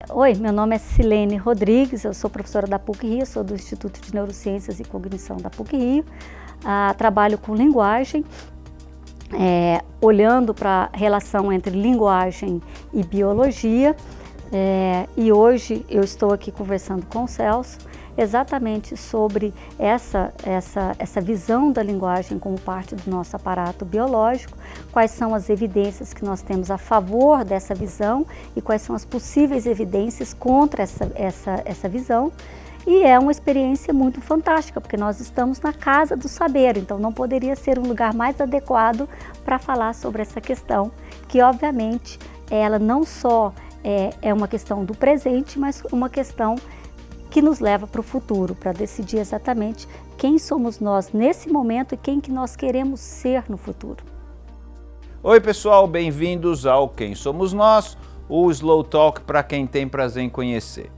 Oi, meu nome é Silene Rodrigues, eu sou professora da PUC-Rio, sou do Instituto de Neurociências e Cognição da PUC-Rio. Trabalho com linguagem, olhando para a relação entre linguagem e biologia. E hoje eu estou aqui conversando com o Celso exatamente sobre essa visão da linguagem como parte do nosso aparato biológico, quais são as evidências que nós temos a favor dessa visão e quais são as possíveis evidências contra essa visão. E é uma experiência muito fantástica, porque nós estamos na casa do saber, então não poderia ser um lugar mais adequado para falar sobre essa questão, que obviamente ela não só é uma questão do presente, mas uma questão que nos leva para o futuro, para decidir exatamente quem somos nós nesse momento e quem que nós queremos ser no futuro. Oi pessoal, bem-vindos ao Quem Somos Nós, o Slow Talk para quem tem prazer em conhecer.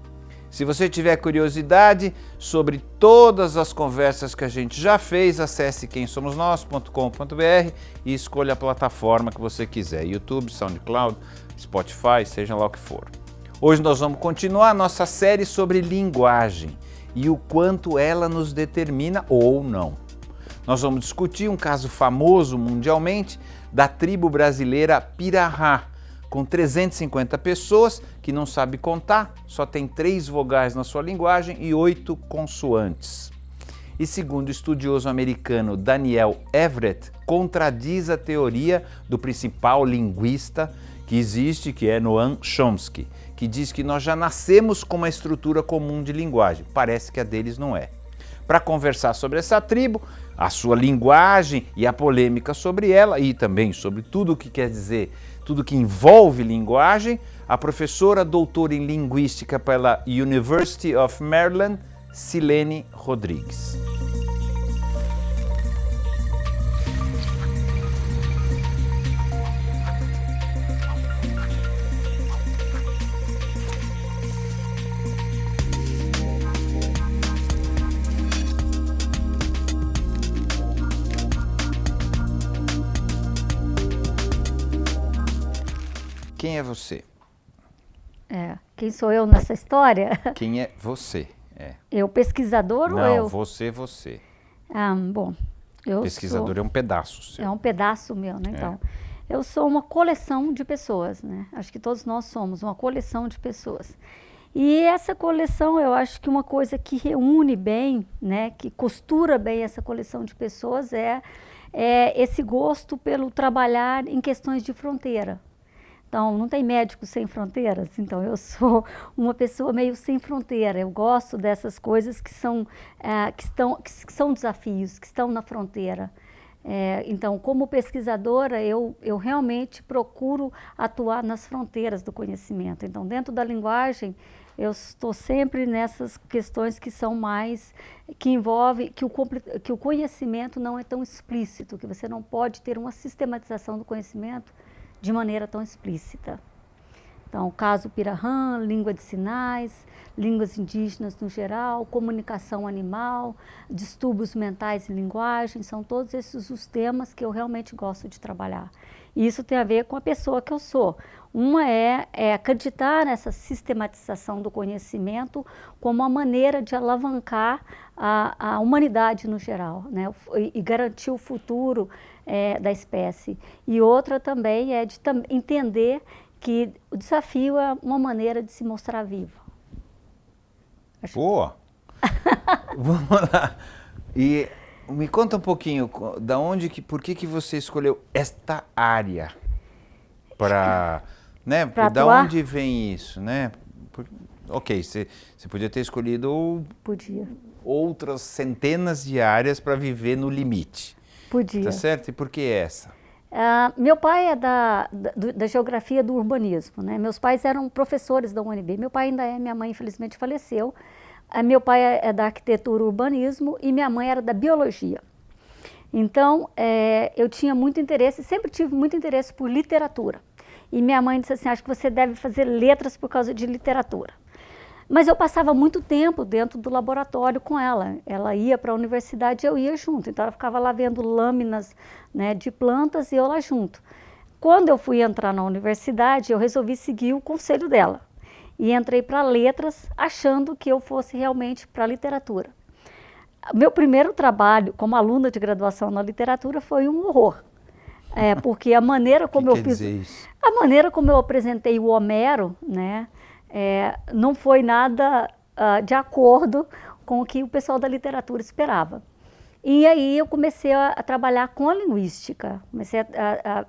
Se você tiver curiosidade sobre todas as conversas que a gente já fez, acesse quemsomosnós.com.br e escolha a plataforma que você quiser, YouTube, SoundCloud, Spotify, seja lá o que for. Hoje nós vamos continuar nossa série sobre linguagem e o quanto ela nos determina ou não. Nós vamos discutir um caso famoso mundialmente da tribo brasileira Pirahã, com 350 pessoas que não sabe contar, só tem 3 vogais na sua linguagem e 8 consoantes. E segundo o estudioso americano Daniel Everett, contradiz a teoria do principal linguista que existe, que é Noam Chomsky, que diz que nós já nascemos com uma estrutura comum de linguagem. Parece que a deles não é. Para conversar sobre essa tribo, a sua linguagem e a polêmica sobre ela, e também sobre tudo o que quer dizer, tudo que envolve linguagem, a professora doutora em Linguística pela University of Maryland, Silene Rodrigues. Quem é você? Quem sou eu nessa história? Quem é você? Eu pesquisador não, ou eu? Não, você. Bom, eu pesquisador sou... é um pedaço seu. É um pedaço meu, né? Então, eu sou uma coleção de pessoas, né? Acho que todos nós somos uma coleção de pessoas. E essa coleção, eu acho que uma coisa que reúne bem, né? Que costura bem essa coleção de pessoas é esse gosto pelo trabalhar em questões de fronteira. Então, não tem médicos sem fronteiras, então eu sou uma pessoa meio sem fronteira. Eu gosto dessas coisas que são desafios, que estão na fronteira. Então, como pesquisadora, eu realmente procuro atuar nas fronteiras do conhecimento. Então, dentro da linguagem, eu estou sempre nessas questões que são mais, que envolvem, que o conhecimento não é tão explícito, que você não pode ter uma sistematização do conhecimento de maneira tão explícita. Então, o caso Pirahã, língua de sinais, línguas indígenas no geral, comunicação animal, distúrbios mentais em linguagem, são todos esses os temas que eu realmente gosto de trabalhar. E isso tem a ver com a pessoa que eu sou. Uma é acreditar nessa sistematização do conhecimento como uma maneira de alavancar a humanidade no geral, né? E garantir o futuro da espécie. E outra também é de entender que o desafio é uma maneira de se mostrar vivo. Boa! Vamos lá. E me conta um pouquinho, por que você escolheu esta área para, né? Da onde vem isso, né? Ok, você podia ter escolhido outras centenas de áreas para viver no limite. Podia. Tá certo? E por que essa? Meu pai é da geografia do urbanismo, né? Meus pais eram professores da UNB. Meu pai ainda é, minha mãe infelizmente faleceu. Meu pai é da arquitetura e urbanismo e minha mãe era da biologia. Então, eu tinha muito interesse, sempre tive muito interesse por literatura. E minha mãe disse assim, acho que você deve fazer letras por causa de literatura. Mas eu passava muito tempo dentro do laboratório com ela. Ela ia para a universidade e eu ia junto. Então ela ficava lá vendo lâminas, né, de plantas e eu lá junto. Quando eu fui entrar na universidade, eu resolvi seguir o conselho dela. e entrei para letras achando que eu fosse realmente para literatura. Meu primeiro trabalho como aluna de graduação na literatura foi um horror. Porque a maneira como eu fiz, a maneira como eu apresentei o Homero, né, não foi nada de acordo com o que o pessoal da literatura esperava. E aí eu comecei a trabalhar com a linguística, comecei a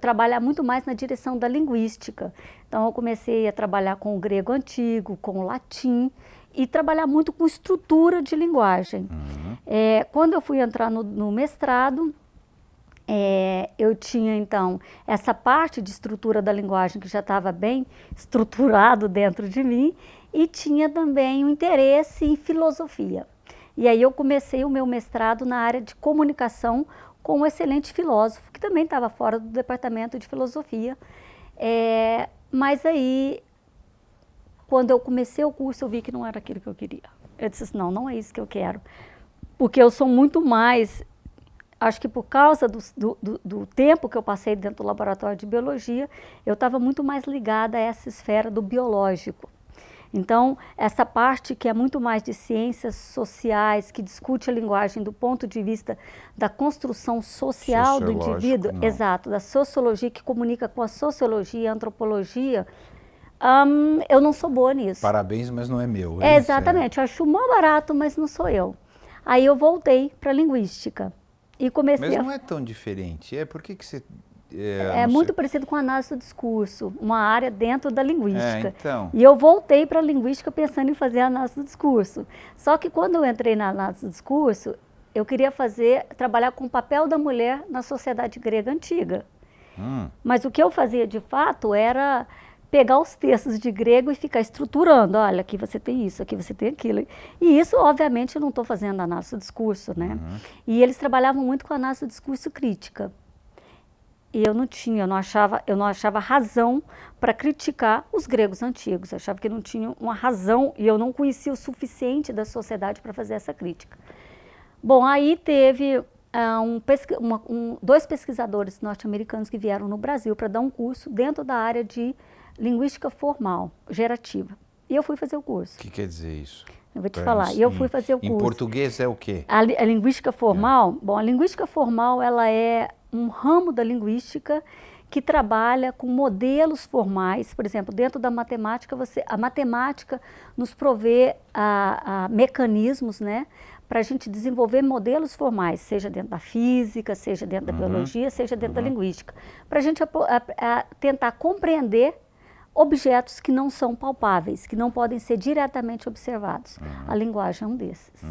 trabalhar muito mais na direção da linguística. Então eu comecei a trabalhar com o grego antigo, com o latim, e trabalhar muito com estrutura de linguagem. Quando eu fui entrar no mestrado, eu tinha então essa parte de estrutura da linguagem que já estava bem estruturado dentro de mim, e tinha também um interesse em filosofia. E aí eu comecei o meu mestrado na área de comunicação com um excelente filósofo, que também estava fora do departamento de filosofia. Mas aí, quando eu comecei o curso, eu vi que não era aquilo que eu queria. Eu disse assim, não é isso que eu quero. Porque eu sou muito mais, acho que por causa do tempo que eu passei dentro do laboratório de biologia, eu estava muito mais ligada a essa esfera do biológico. Então, essa parte que é muito mais de ciências sociais, que discute a linguagem do ponto de vista da construção social do indivíduo, exato, da sociologia que comunica com a sociologia, a antropologia, eu não sou boa nisso. Parabéns, mas não é meu. Exatamente, eu acho mó barato, mas não sou eu. Aí eu voltei para a linguística e comecei Mas não é tão diferente, por que você... É muito parecido com a análise do discurso, uma área dentro da linguística. Então. E eu voltei para a linguística pensando em fazer a análise do discurso. Só que quando eu entrei na análise do discurso, eu queria trabalhar com o papel da mulher na sociedade grega antiga. Mas o que eu fazia de fato era pegar os textos de grego e ficar estruturando. Olha, aqui você tem isso, aqui você tem aquilo. E isso, obviamente, eu não estou fazendo análise do discurso, né? E eles trabalhavam muito com a análise do discurso crítica. E eu não achava razão para criticar os gregos antigos. Eu achava que não tinha uma razão e eu não conhecia o suficiente da sociedade para fazer essa crítica. Bom, aí teve dois pesquisadores norte-americanos que vieram no Brasil para dar um curso dentro da área de linguística formal, gerativa. E eu fui fazer o curso. O que quer dizer isso? Eu vou te falar. E eu fui fazer o curso. Em português é o quê? A linguística formal? Bom, a linguística formal ela é um ramo da linguística que trabalha com modelos formais. Por exemplo, dentro da matemática, a matemática nos provê mecanismos, né, para a gente desenvolver modelos formais, seja dentro da física, seja dentro da biologia, seja dentro da linguística, para a gente tentar compreender objetos que não são palpáveis, que não podem ser diretamente observados. A linguagem é um desses.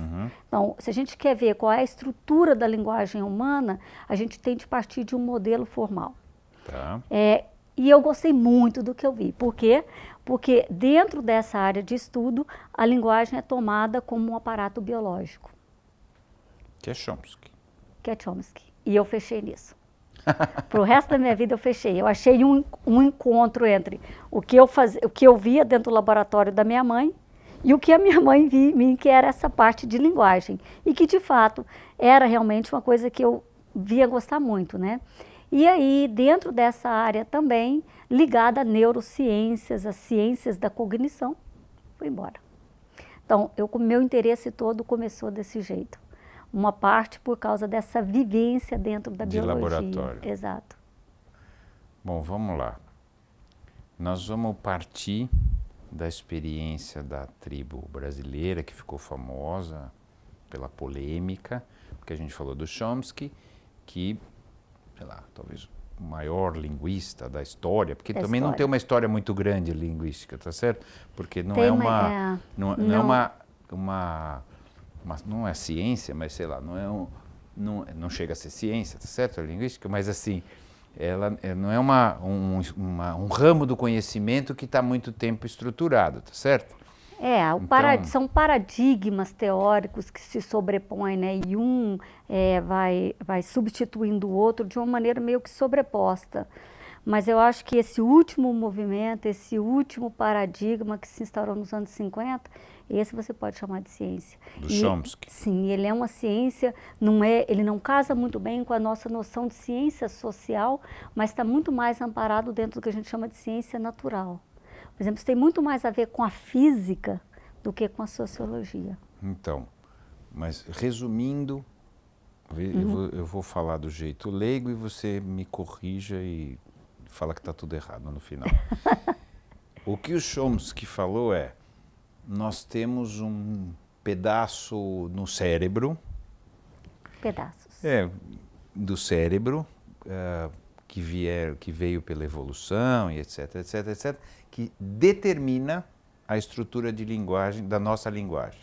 Então, se a gente quer ver qual é a estrutura da linguagem humana, a gente tem de partir de um modelo formal. E eu gostei muito do que eu vi. Por quê? Porque dentro dessa área de estudo, a linguagem é tomada como um aparato biológico. Que é Chomsky. Que é Chomsky. E eu fechei nisso. Para o resto da minha vida eu fechei. Eu achei um encontro entre o que eu via dentro do laboratório da minha mãe e o que a minha mãe via em mim, que era essa parte de linguagem. E que, de fato, era realmente uma coisa que eu via gostar muito, né? E aí, dentro dessa área também, ligada a neurociências, as ciências da cognição, fui embora. Então, meu interesse todo começou desse jeito. Uma parte por causa dessa vivência dentro da biologia. De laboratório. Exato. Bom, vamos lá. Nós vamos partir da experiência da tribo brasileira, que ficou famosa pela polêmica, porque a gente falou do Chomsky, que, sei lá, talvez o maior linguista da história, porque também não tem uma história muito grande linguística, tá certo? Porque não não é ciência, mas sei lá, não chega a ser ciência, tá certo? A linguística, mas assim, ela não é um ramo do conhecimento que está muito tempo estruturado, tá certo? São paradigmas teóricos que se sobrepõem, né? E um vai substituindo o outro de uma maneira meio que sobreposta. Mas eu acho que esse último movimento, esse último paradigma que se instaurou nos anos 50, esse você pode chamar de ciência. Do Chomsky. Sim, ele é uma ciência, ele não casa muito bem com a nossa noção de ciência social, mas está muito mais amparado dentro do que a gente chama de ciência natural. Por Por exemplo, isso tem muito mais a ver com a física do que com a sociologia. Então, mas resumindo, eu vou falar do jeito leigo e você me corrija e fala que está tudo errado no final. O que o Chomsky falou é, nós temos um pedaço no cérebro, Pedaços. do cérebro, que veio pela evolução e etc, etc, etc, que determina a estrutura de linguagem da nossa linguagem.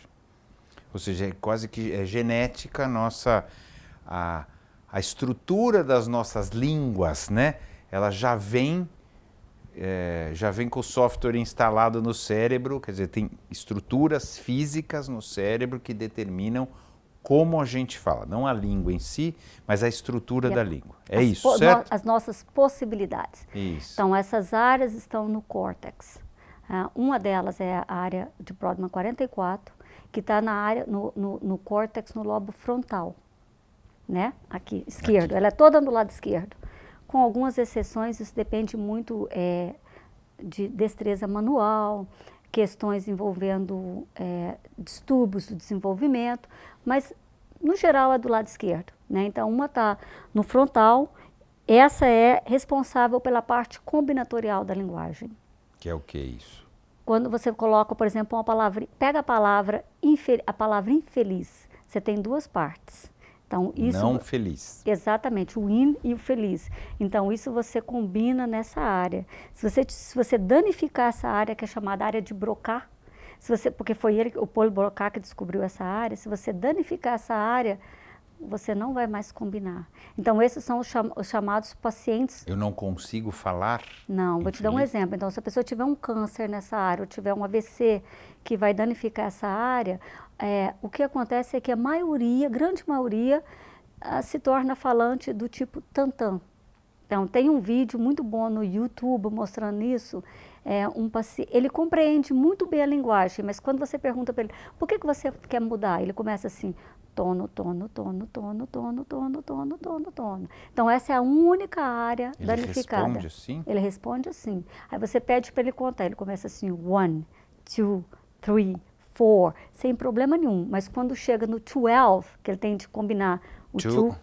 Ou seja, é quase que é genética a estrutura das nossas línguas, né? Ela já vem com o software instalado no cérebro, quer dizer, tem estruturas físicas no cérebro que determinam como a gente fala, não a língua em si, mas a estrutura da língua. É isso, certo? As nossas possibilidades. Isso. Então, essas áreas estão no córtex. Uma delas é a área de Brodmann 44, que está no córtex, no lobo frontal, né? Aqui, esquerdo. Ela é toda do lado esquerdo. Com algumas exceções, isso depende muito de destreza manual, questões envolvendo distúrbios do desenvolvimento, mas no geral é do lado esquerdo, né? Então uma está no frontal, essa é responsável pela parte combinatorial da linguagem. Que é o que isso? Quando você coloca, por exemplo, uma palavra, pega a palavra infeliz, você tem duas partes. Então, isso, não feliz. Exatamente, o in e o feliz. Então, isso você combina nessa área. Se você danificar essa área, que é chamada área de Broca, porque foi o Paul Broca que descobriu essa área, se você danificar essa área, você não vai mais combinar. Então, esses são os chamados pacientes... Eu não consigo falar? Não, vou te dar um exemplo. Então, se a pessoa tiver um câncer nessa área, ou tiver um AVC que vai danificar essa área, o que acontece é que a grande maioria, se torna falante do tipo tantã. Então, tem um vídeo muito bom no YouTube mostrando isso. Ele compreende muito bem a linguagem, mas quando você pergunta para ele, por que você quer mudar? Ele começa assim, tono, tono, tono, tono, tono, tono, tono, tono, tono. Então, essa é a única área danificada. Ele responde assim? Ele responde assim. Aí você pede para ele contar, ele começa assim, 1, 2, 3, 4, sem problema nenhum. Mas quando chega no 12, que ele tem de combinar o 2,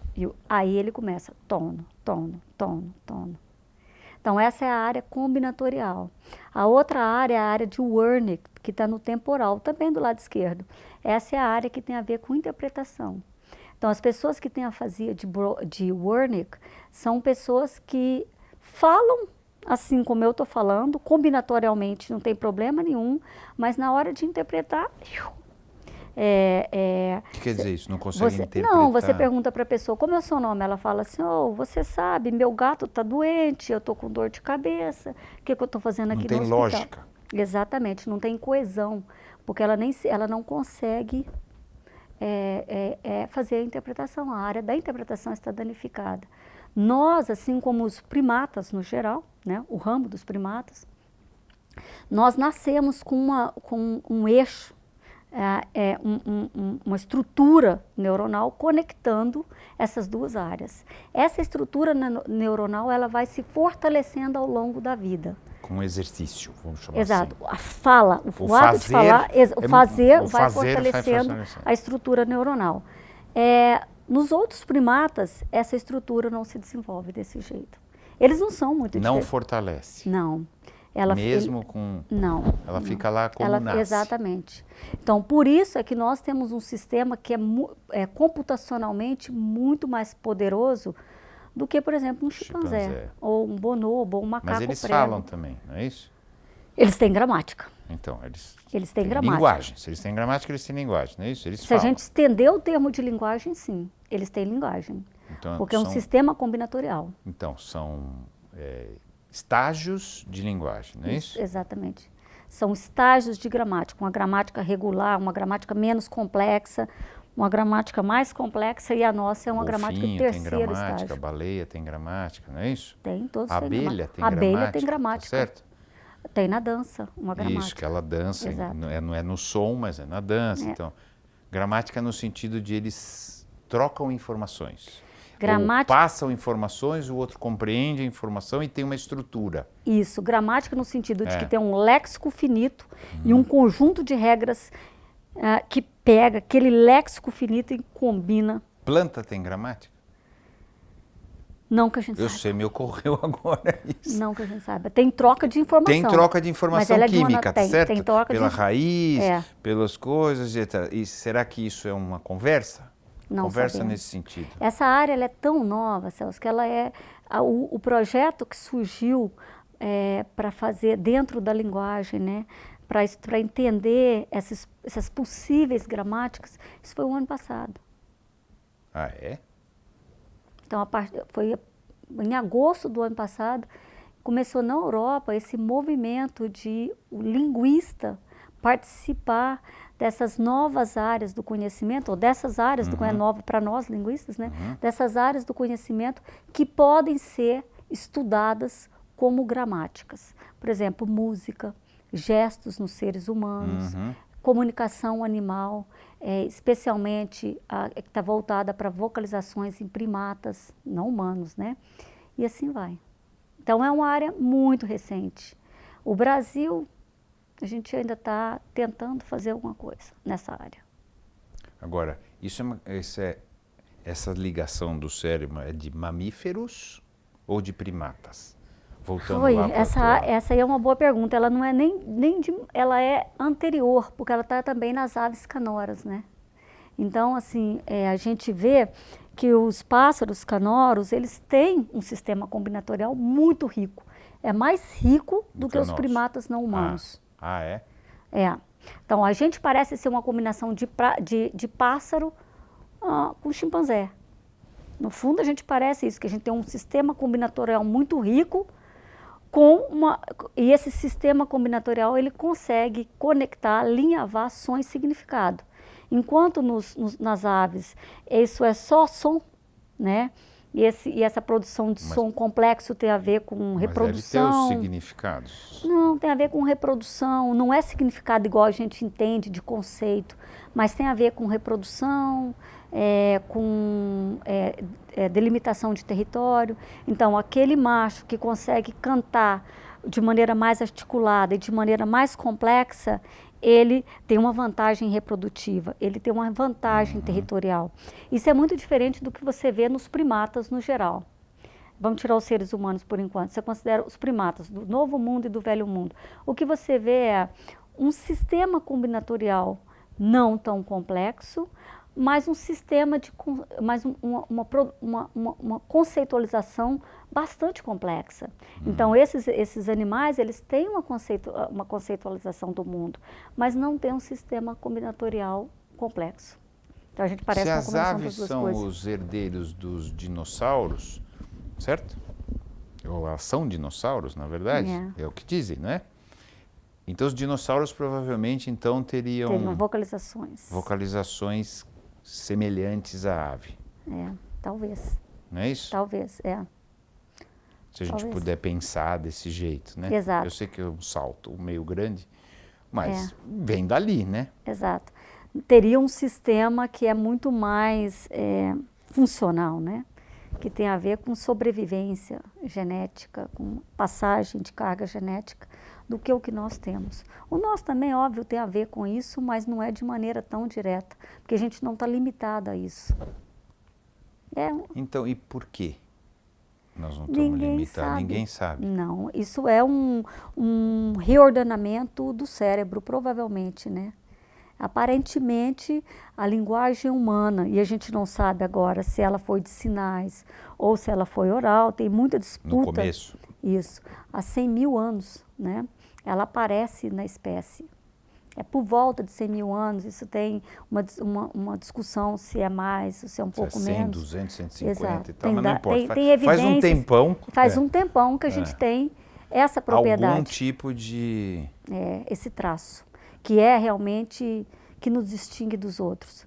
aí ele começa tono, tono, tono, tono. Então, essa é a área combinatorial. A outra área é a área de Wernicke, que está no temporal, também do lado esquerdo. Essa é a área que tem a ver com interpretação. Então, as pessoas que têm afasia de Wernicke são pessoas que falam assim como eu estou falando, combinatorialmente, não tem problema nenhum, mas na hora de interpretar... O que quer dizer isso? Não consegue interpretar? Não, você pergunta para a pessoa, como é o seu nome? Ela fala assim, você sabe, meu gato está doente, eu estou com dor de cabeça, o que eu estou fazendo aqui no hospital? Não tem lógica. Exatamente, não tem coesão, porque ela não consegue fazer a interpretação, a área da interpretação está danificada. Nós, assim como os primatas no geral, né, o ramo dos primatas, nós nascemos com um eixo, uma estrutura neuronal conectando essas duas áreas. Essa estrutura neuronal ela vai se fortalecendo ao longo da vida. Com exercício, vamos chamar Exato. assim. A fala, o ato de falar, o fazer vai fortalecendo a estrutura neuronal. Nos outros primatas, essa estrutura não se desenvolve desse jeito. Eles não são muito diferentes. Não fortalece. Não. Não. Ela fica lá como nasce. Exatamente. Então, por isso é que nós temos um sistema que é computacionalmente muito mais poderoso do que, por exemplo, um chimpanzé. Ou um bonobo, ou um macaco prego. Mas eles falam também, não é isso? Eles têm gramática. Então, eles têm gramática. Linguagem. Se eles têm gramática, eles têm linguagem, não é isso? Eles Se falam. a gente estender o termo de linguagem, sim, eles têm linguagem. Então, porque é um sistema combinatorial. Então, são estágios de linguagem, não é isso? Exatamente. São estágios de gramática. Uma gramática regular, uma gramática menos complexa, uma gramática mais complexa e a nossa é uma gramática terceiro tem gramática, estágio. A baleia tem gramática, não é isso? Tem, todos a têm abelha gramática. A abelha tem gramática. Tá certo? Tem na dança uma gramática. Isso, que ela dança, Exato. não é no som, mas é na dança. Então, gramática no sentido de eles trocam informações. Gramática... Ou passam informações, o outro compreende a informação e tem uma estrutura. Isso, gramática no sentido de que tem um léxico finito e um conjunto de regras que pega aquele léxico finito e combina. Planta tem gramática? Não que a gente Eu saiba. sei, me ocorreu agora isso. Não que a gente saiba. Tem troca de informação. Tem troca de informação química, certo? Tem troca Pela raiz, É. pelas coisas, etc. E será que isso é uma conversa? Não Conversa sabemos. nesse sentido. Essa área ela é tão nova, Celso, que ela é o projeto que surgiu para fazer dentro da linguagem, né? Para entender essas possíveis gramáticas, isso foi o ano passado. Ah, é? Então, foi em agosto do ano passado, começou na Europa esse movimento de o linguista participar dessas novas áreas do conhecimento, ou dessas áreas do conhecimento, nova para nós linguistas, né? Dessas áreas do conhecimento que podem ser estudadas como gramáticas. Por exemplo, música, gestos nos seres humanos, comunicação animal, especialmente que está voltada para vocalizações em primatas, não humanos, né? E assim vai. Então é uma área muito recente. O Brasil, a gente ainda está tentando fazer alguma coisa nessa área. Agora, essa ligação do cérebro é de mamíferos ou de primatas? Voltando lá para essa aí é uma boa pergunta. Ela não é ela é anterior, porque ela está também nas aves canoras, né? Então, assim, a gente vê que os pássaros canoros, eles têm um sistema combinatorial muito rico. É mais rico do que os primatas não humanos. Ah, é? É. Então, a gente parece ser uma combinação de pássaro com chimpanzé. No fundo, a gente parece isso, que a gente tem um sistema combinatorial muito rico, e esse sistema combinatorial ele consegue conectar, alinhavar som e significado. Enquanto nas aves isso é só som, né? E essa produção de som complexo tem a ver com reprodução. Mas deve ter os significados. Não, tem a ver com reprodução, não é significado igual a gente entende de conceito, mas tem a ver com reprodução, com delimitação de território. Então, aquele macho que consegue cantar de maneira mais articulada e de maneira mais complexa, ele tem uma vantagem reprodutiva, ele tem uma vantagem territorial. Isso é muito diferente do que você vê nos primatas no geral. Vamos tirar os seres humanos por enquanto. Você considera os primatas do Novo Mundo e do Velho Mundo. O que você vê é um sistema combinatorial não tão complexo, mas um sistema mais uma conceitualização bastante complexa. Então, esses animais, eles têm uma conceitualização do mundo, mas não têm um sistema combinatorial complexo. Então, a gente parece uma combinação das duas coisas. Se as aves são os herdeiros dos dinossauros, certo? Ou elas são dinossauros, na verdade? É o que dizem, não é? Então, os dinossauros provavelmente, então, teriam vocalizações semelhantes à ave. Talvez. Não é isso? Talvez, Se a gente puder pensar desse jeito, né? Exato. Eu sei que é um salto meio grande, mas vem dali, né? Exato. Teria um sistema que é muito mais funcional, né? Que tem a ver com sobrevivência genética, com passagem de carga genética, do que o que nós temos. O nosso também, óbvio, tem a ver com isso, mas não é de maneira tão direta, porque a gente não está limitado a isso. Então, e por quê nós não estamos limitados? Ninguém sabe. Não, isso é um reordenamento do cérebro, provavelmente, né? Aparentemente, a linguagem humana, e a gente não sabe agora se ela foi de sinais ou se ela foi oral, tem muita disputa. No começo. Isso, há 100 mil anos, né? Ela aparece na espécie. É por volta de 100 mil anos, isso tem uma discussão se é mais, se é um pouco 100, menos. 200, 150 Exato. e tal, mas não importa. Tem evidências, faz um tempão. Faz um tempão que a gente tem essa propriedade. Algum tipo de... esse traço, que é realmente que nos distingue dos outros.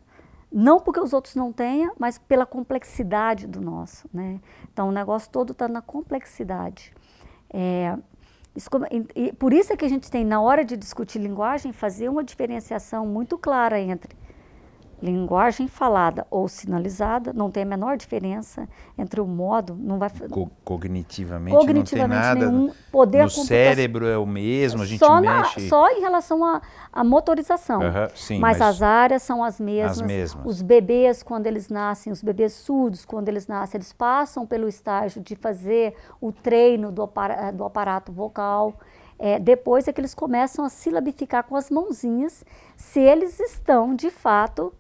Não porque os outros não tenham, mas pela complexidade do nosso, né? Então, o negócio todo está na complexidade. E por isso é que a gente tem, na hora de discutir linguagem, fazer uma diferenciação muito clara entre linguagem falada ou sinalizada, não tem a menor diferença entre o modo, não vai... Cognitivamente não tem nada, nenhum poder no cérebro é o mesmo, a gente só mexe... Só em relação à motorização, sim, mas as áreas são as mesmas. Os bebês, quando eles nascem, os bebês surdos, quando eles nascem, eles passam pelo estágio de fazer o treino do aparato vocal. Depois é que eles começam a silabificar com as mãozinhas, se eles estão, de fato,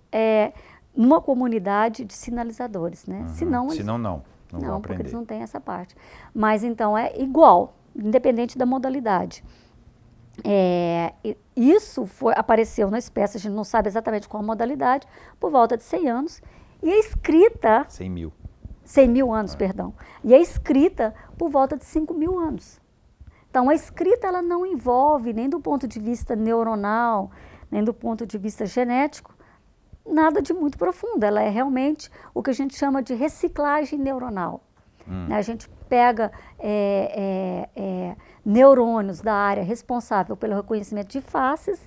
numa comunidade de sinalizadores, né? Senão não vão aprender. Porque eles não têm essa parte. Mas, então, é igual, independente da modalidade. Isso apareceu na espécie, a gente não sabe exatamente qual a modalidade, por volta de 100 anos, e a escrita... 100 mil anos, perdão. E a escrita por volta de 5 mil anos. Então, a escrita ela não envolve, nem do ponto de vista neuronal, nem do ponto de vista genético, nada de muito profundo. Ela é realmente o que a gente chama de reciclagem neuronal. A gente pega neurônios da área responsável pelo reconhecimento de faces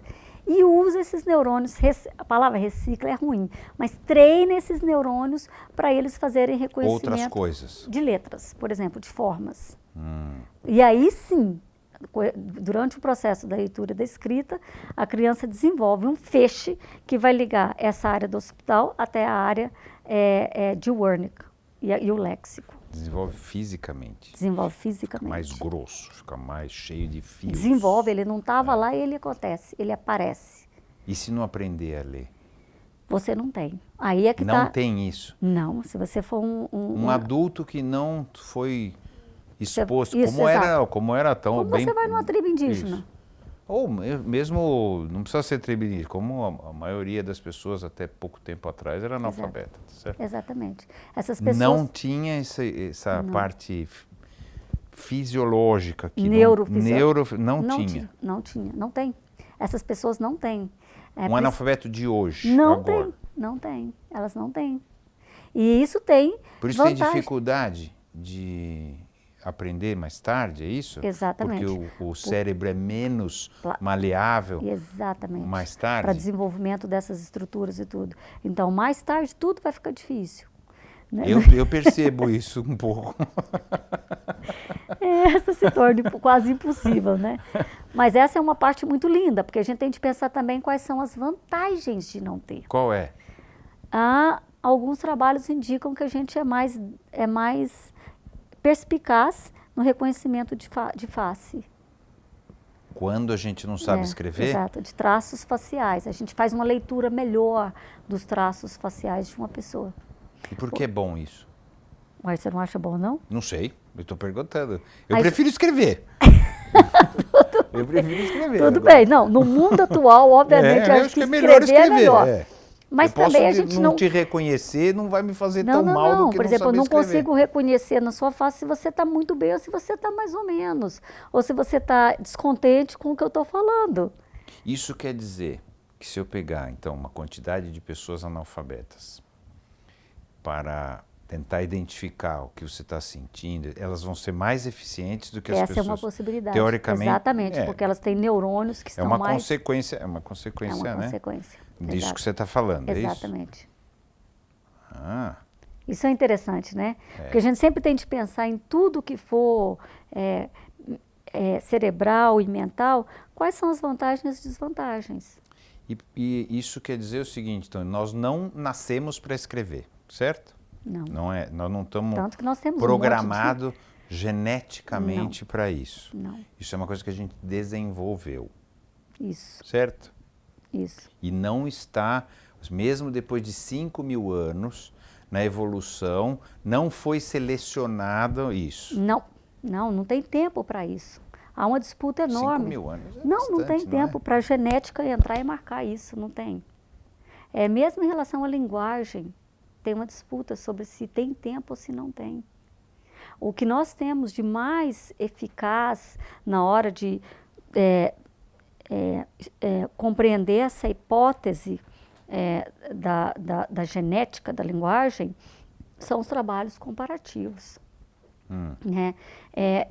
e usa esses neurônios, a palavra recicla é ruim, mas treina esses neurônios para eles fazerem reconhecimento outras coisas. De letras, por exemplo, de formas. E aí sim, durante o processo da leitura e da escrita, a criança desenvolve um feixe que vai ligar essa área do hospital até a área de Wernicke e o léxico. Desenvolve fisicamente. Fica mais grosso, fica mais cheio de fios. Desenvolve, ele não estava lá e ele acontece, ele aparece. E se não aprender a ler? Você não tem. Aí é que não tem isso? Não, se você for um adulto que não foi exposto, como era tão como bem... você vai numa tribo indígena. Isso. Ou mesmo, não precisa ser tribo indígena, como a maioria das pessoas até pouco tempo atrás era analfabeta, certo? Exatamente. Essas pessoas... Não tinha essa parte fisiológica que não tem. Essas pessoas não têm. Analfabeto de hoje, não tem, elas não têm. E isso tem Por isso tem dificuldade de aprender mais tarde, é isso? Exatamente. Porque o cérebro é menos maleável. Exatamente. Mais tarde. Para desenvolvimento dessas estruturas e tudo. Então, mais tarde, tudo vai ficar difícil. Né? Eu percebo isso um pouco. Essa se torna quase impossível, né? Mas essa é uma parte muito linda, porque a gente tem de pensar também quais são as vantagens de não ter. Qual é? Alguns trabalhos indicam que a gente é mais perspicaz no reconhecimento de face. Quando a gente não sabe escrever? Exato, de traços faciais. A gente faz uma leitura melhor dos traços faciais de uma pessoa. E por que é bom isso? Mas você não acha bom, não? Não sei, eu estou perguntando. Eu prefiro escrever. Eu prefiro escrever. Tudo bem, não, no mundo atual, obviamente, eu acho que escrever é melhor. Mas também a gente não te reconhecer, não vai me fazer tão mal do que por exemplo, eu não escrever. consigo reconhecer na sua face se você está muito bem ou se você está mais ou menos. Ou se você está descontente com o que eu estou falando. Isso quer dizer que se eu pegar, então, uma quantidade de pessoas analfabetas para tentar identificar o que você está sentindo, elas vão ser mais eficientes do que as pessoas... Essa é uma possibilidade. Teoricamente... Exatamente, porque elas têm neurônios que estão mais... consequência, né? É uma consequência. Disso que você está falando, é isso? Exatamente. Isso é interessante, né? Porque a gente sempre tem de pensar em tudo que for cerebral e mental, quais são as vantagens e as desvantagens. E isso quer dizer o seguinte, então, nós não nascemos para escrever, certo? Não. Nós não estamos programados geneticamente para isso. Não. Isso é uma coisa que a gente desenvolveu. Isso. Certo? Isso. E não está, mesmo depois de 5 mil anos, na evolução, não foi selecionado isso. Não tem tempo para isso. Há uma disputa enorme. 5 mil anos é não tem tempo para a genética entrar e marcar isso, não tem. Mesmo em relação à linguagem, tem uma disputa sobre se tem tempo ou se não tem. O que nós temos de mais eficaz na hora de compreender essa hipótese da genética da linguagem são os trabalhos comparativos. Né?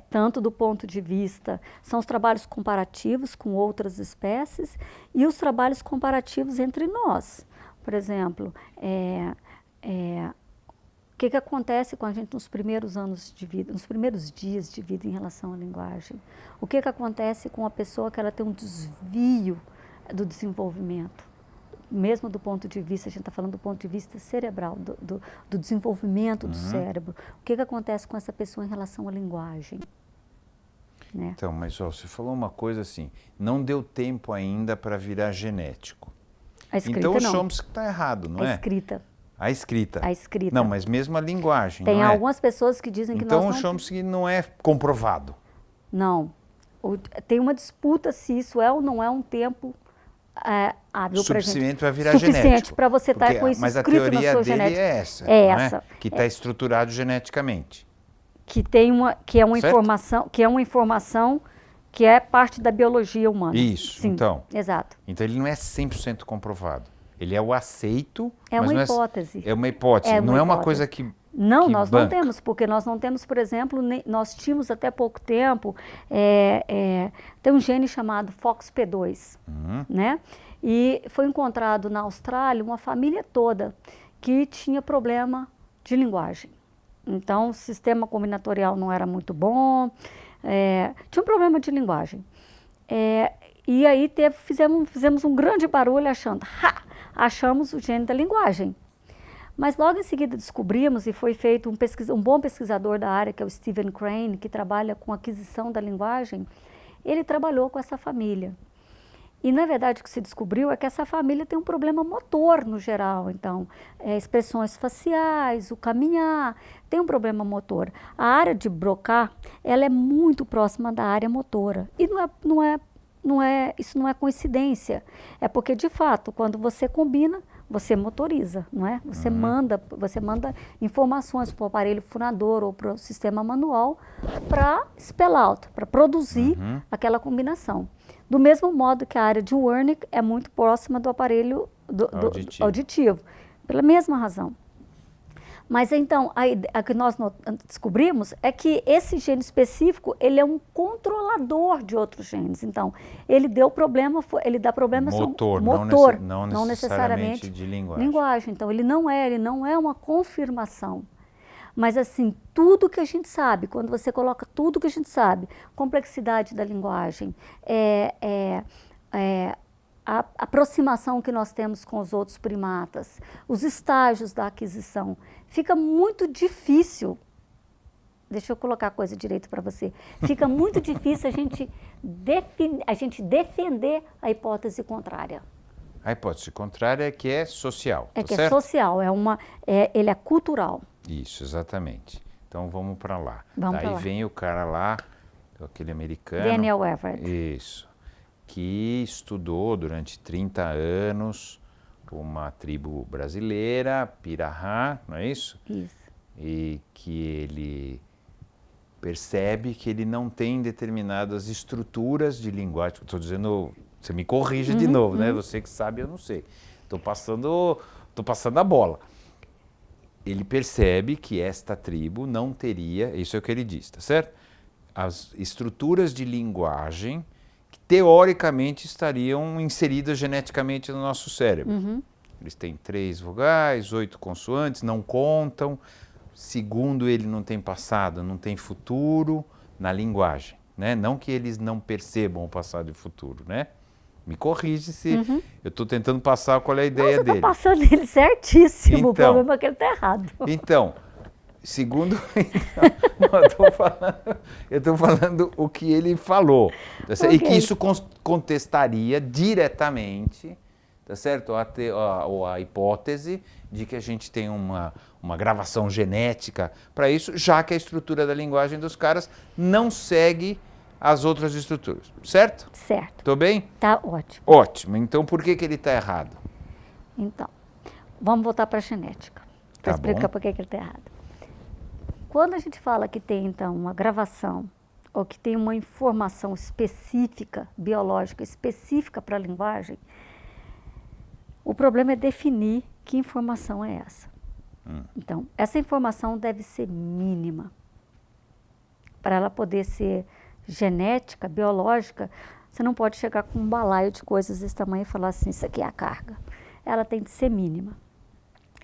Tanto do ponto de vista, são os trabalhos comparativos com outras espécies e os trabalhos comparativos entre nós. por exemplo, o que acontece com a gente nos primeiros anos de vida, nos primeiros dias de vida em relação à linguagem? O que acontece com a pessoa que ela tem um desvio do desenvolvimento? Mesmo do ponto de vista, a gente está falando do ponto de vista cerebral, do desenvolvimento do cérebro. O que acontece com essa pessoa em relação à linguagem? Né? Então, mas você falou uma coisa assim, não deu tempo ainda para virar genético. A escrita então o não. Chomsky está errado, não é? A escrita. A escrita. A escrita. Não, mas mesmo a linguagem, Tem não é? algumas pessoas que dizem que então nós o Chomsky não é comprovado. Não. Tem uma disputa se isso é ou não é um tempo hábil para gente. Suficiente para virar Suficiente genético. para você estar com isso mas a escrito na teoria sua dele genética. é essa, É não essa. É? Que está estruturado geneticamente. Que é uma informação que é parte da biologia humana. Isso, Sim, então. Exato. Então ele não é 100% comprovado. Ele é o aceito, É mas uma não hipótese. É uma hipótese, não é uma coisa que Não, que nós banca. não temos, porque nós não temos, por exemplo, nós tínhamos até pouco tempo, tem um gene chamado FOXP2, né? E foi encontrado na Austrália uma família toda que tinha problema de linguagem. Então, o sistema combinatorial não era muito bom, tinha um problema de linguagem. E aí fizemos um grande barulho achamos o gene da linguagem. Mas logo em seguida descobrimos, e foi feito um bom pesquisador da área, que é o Stephen Crane, que trabalha com aquisição da linguagem, ele trabalhou com essa família. E, na verdade, o que se descobriu é que essa família tem um problema motor no geral. Então, expressões faciais, o caminhar, tem um problema motor. A área de Broca, ela é muito próxima da área motora. E isso não é coincidência. É porque, de fato, quando você combina, você motoriza, não é? Você manda informações para o aparelho fonador ou para o sistema manual para spell out, para produzir aquela combinação. Do mesmo modo que a área de Wernicke é muito próxima do aparelho auditivo, pela mesma razão. Mas então, a que nós descobrimos é que esse gene específico, ele é um controlador de outros genes. Então, ele dá problema motor, não necessariamente de linguagem. Então, ele não é uma confirmação. Mas assim, tudo que a gente sabe, quando você coloca tudo que a gente sabe, complexidade da linguagem, a aproximação que nós temos com os outros primatas, os estágios da aquisição, fica muito difícil. Deixa eu colocar a coisa direito para você. Fica muito difícil a gente defender a hipótese contrária. A hipótese contrária é que é social. Que é social, ele é cultural. Isso, exatamente. Então vamos para lá. Daí vem o cara lá, aquele americano. Daniel Everett. Isso. Que estudou durante 30 anos uma tribo brasileira, Pirahã, não é isso? Isso. E que ele percebe que ele não tem determinadas estruturas de linguagem. Estou dizendo, você me corrige de novo, né? Você que sabe, eu não sei. Estou passando a bola. Ele percebe que esta tribo não teria, isso é o que ele diz, tá certo? As estruturas de linguagem que teoricamente estariam inseridas geneticamente no nosso cérebro. Eles têm 3 vogais, 8 consoantes, não contam. Segundo ele, não tem passado, não tem futuro na linguagem, né? Não que eles não percebam o passado e o futuro, né? Me corrige se eu estou tentando passar qual é a ideia dele. Você está passando ele certíssimo, então, o problema é que ele está errado. Então, segundo... eu estou falando o que ele falou. Tá certo? Okay. E que isso contestaria diretamente, tá certo? A hipótese de que a gente tem uma gravação genética para isso, já que a estrutura da linguagem dos caras não segue as outras estruturas, certo? Certo. Estou bem? Tá ótimo. Ótimo. Então, por que ele está errado? Então, vamos voltar para a genética, para explicar por que ele está errado. Quando a gente fala que tem, então, uma gravação, ou que tem uma informação específica, biológica, específica para a linguagem, o problema é definir que informação é essa. Então, essa informação deve ser mínima. Para ela poder ser genética, biológica, você não pode chegar com um balaio de coisas desse tamanho e falar assim, isso aqui é a carga. ela tem de ser mínima.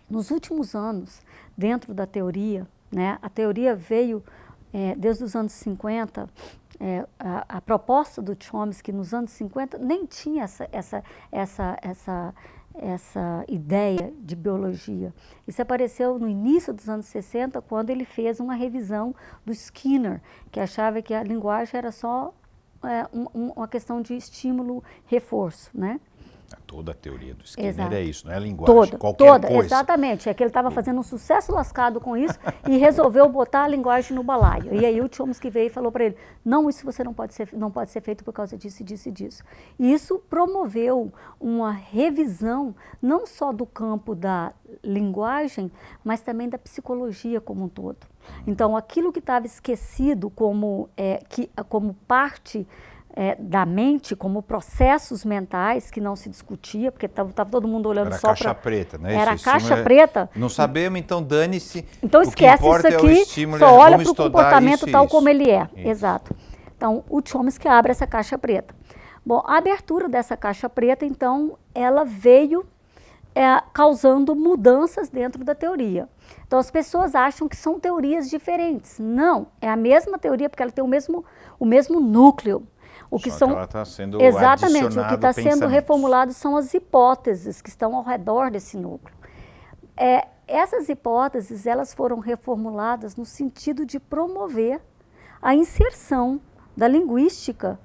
Nos últimos anos, dentro da teoria, né, a teoria veio desde os anos 50, a proposta do Chomsky nos anos 50 nem tinha essa ideia de biologia. Isso apareceu no início dos anos 60, quando ele fez uma revisão do Skinner, que achava que a linguagem era só uma questão de estímulo-reforço, né? Toda a teoria do Skinner Exato. é isso, não é linguagem, qualquer coisa. Exatamente, é que ele estava fazendo um sucesso lascado com isso e resolveu botar a linguagem no balaio. E aí o Chomsky veio e falou para ele, não, isso você não pode ser feito por causa disso, disso e disso. E isso promoveu uma revisão não só do campo da linguagem, mas também da psicologia como um todo. Então aquilo que estava esquecido como parte da mente, como processos mentais que não se discutia, porque estava todo mundo olhando só para... Era a caixa preta, né? Era a caixa preta. Não sabemos, então dane-se. Então esquece isso aqui, só olha para o comportamento tal como ele é. Isso. Exato. Então o Chomsky abre essa caixa preta. Bom, a abertura dessa caixa preta, então, ela veio causando mudanças dentro da teoria. Então as pessoas acham que são teorias diferentes. Não, é a mesma teoria porque ela tem o mesmo núcleo. Ela está sendo exatamente, o que está sendo reformulado são as hipóteses que estão ao redor desse núcleo. Essas hipóteses, elas foram reformuladas no sentido de promover a inserção da linguística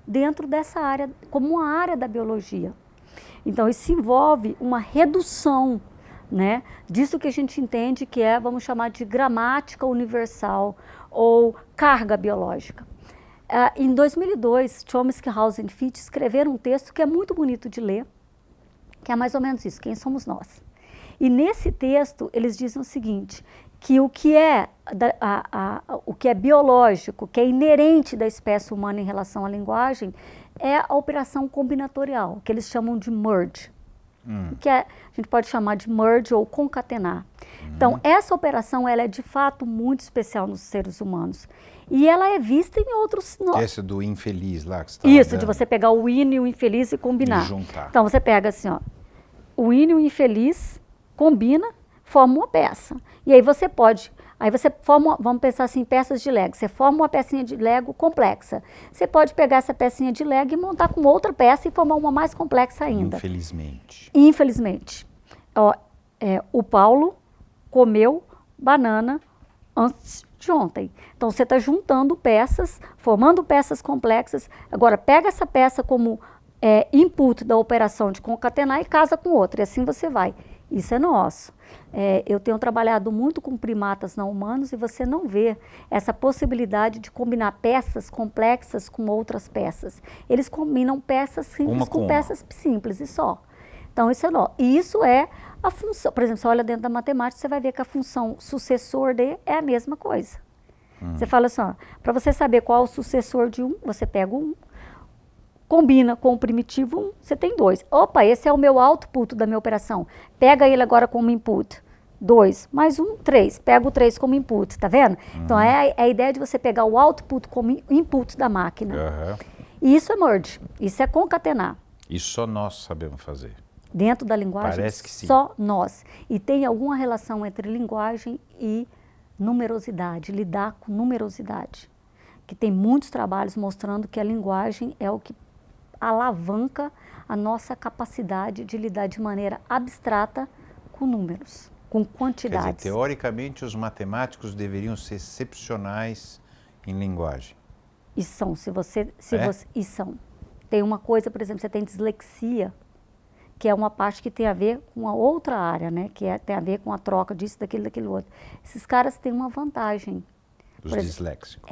dentro dessa área, como uma área da biologia. Então, isso envolve uma redução, né, disso que a gente entende que vamos chamar de gramática universal ou carga biológica. Em 2002, Chomsky, House e Fitch escreveram um texto que é muito bonito de ler, que é mais ou menos isso, quem somos nós. E nesse texto, eles dizem o seguinte, que o que é biológico, que é inerente da espécie humana em relação à linguagem, é a operação combinatorial, que eles chamam de merge. Que a gente pode chamar de merge ou concatenar. Então, essa operação ela é de fato muito especial nos seres humanos. E ela é vista em outros... Essa do infeliz lá que você está Isso, de você pegar o in e o infeliz e combinar. E juntar. Então, você pega assim, ó, o in e o infeliz, combina, forma uma peça. E aí você pode... Aí você forma, vamos pensar assim, peças de Lego. Você forma uma pecinha de Lego complexa. Você pode pegar essa pecinha de Lego e montar com outra peça e formar uma mais complexa ainda. Infelizmente. Infelizmente. Ó, o Paulo comeu banana antes de ontem. Então, você está juntando peças, formando peças complexas. Agora, pega essa peça como input da operação de concatenar e casa com outra. E assim você vai. Isso é nosso. Eu tenho trabalhado muito com primatas não humanos e você não vê essa possibilidade de combinar peças complexas com outras peças. Eles combinam peças simples com peças simples e só. Então, isso é nosso. E isso é a função. Por exemplo, você olha dentro da matemática, você vai ver que a função sucessor de é a mesma coisa. Você fala assim, para você saber qual é o sucessor de um, você pega um, combina com o primitivo 1, você tem 2. Opa, esse é o meu output da minha operação. Pega ele agora como input. 2, mais 1, 3. Pega o 3 como input, tá vendo? Então, é a ideia de você pegar o output como input da máquina. E isso é merge, isso é concatenar. Isso só nós sabemos fazer. Dentro da linguagem, parece que sim. Só nós. E tem alguma relação entre linguagem e numerosidade, lidar com numerosidade. Que tem muitos trabalhos mostrando que a linguagem é o que alavanca a nossa capacidade de lidar de maneira abstrata com números, com quantidades. Quer dizer, teoricamente, os matemáticos deveriam ser excepcionais em linguagem. E são, e são. Tem uma coisa, por exemplo, você tem dislexia, que é uma parte que tem a ver com a outra área, né? Que tem a ver com a troca disso, daquilo outro. Esses caras têm uma vantagem. Os disléxicos.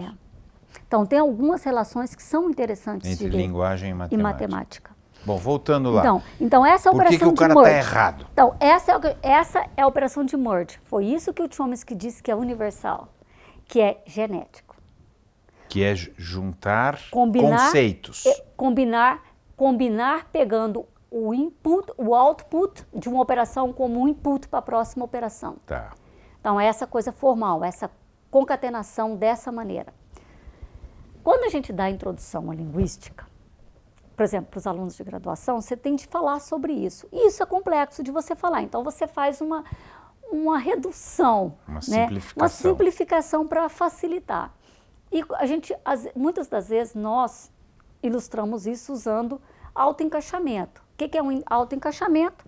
Então, tem algumas relações que são interessantes entre de ver. Linguagem e matemática. Bom, voltando lá. Então essa é a operação de merge. Por que o cara está errado? Então, essa é a operação de merge. Foi isso que o Chomsky disse que é universal, que é genético. Que é juntar conceitos. Combinar pegando o input, o output de uma operação como um input para a próxima operação. Tá. Então, essa coisa formal, essa concatenação dessa maneira. Quando a gente dá a introdução à linguística, por exemplo, para os alunos de graduação, você tem de falar sobre isso. E isso é complexo de você falar. Então, você faz uma redução, uma simplificação para facilitar. E muitas das vezes, nós ilustramos isso usando autoencaixamento. O que é um autoencaixamento?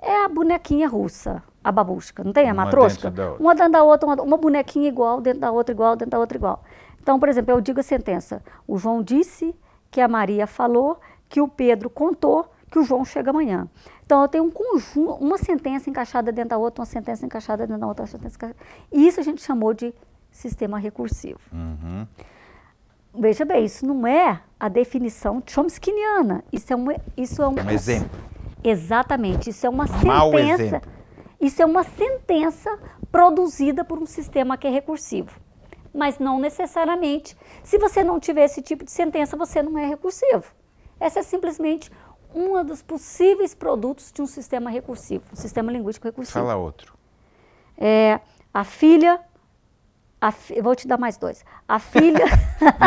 É a bonequinha russa, a babushka, não tem a matrosca? Uma dentro da outra, uma bonequinha igual, dentro da outra igual, dentro da outra igual. Então, por exemplo, eu digo a sentença, o João disse que a Maria falou, que o Pedro contou, que o João chega amanhã. Então, eu tenho um conjunto, uma sentença encaixada dentro da outra, uma sentença encaixada dentro da outra, uma sentença encaixada. E isso a gente chamou de sistema recursivo. Uhum. Veja bem, isso não é a definição chomskyniana. Isso é um exemplo. Exatamente, isso é uma sentença. Isso é uma sentença produzida por um sistema que é recursivo. Mas não necessariamente, se você não tiver esse tipo de sentença, você não é recursivo. Essa é simplesmente um dos possíveis produtos de um sistema recursivo, um sistema linguístico recursivo. Fala outro. A filha... eu vou te dar mais 2. A filha...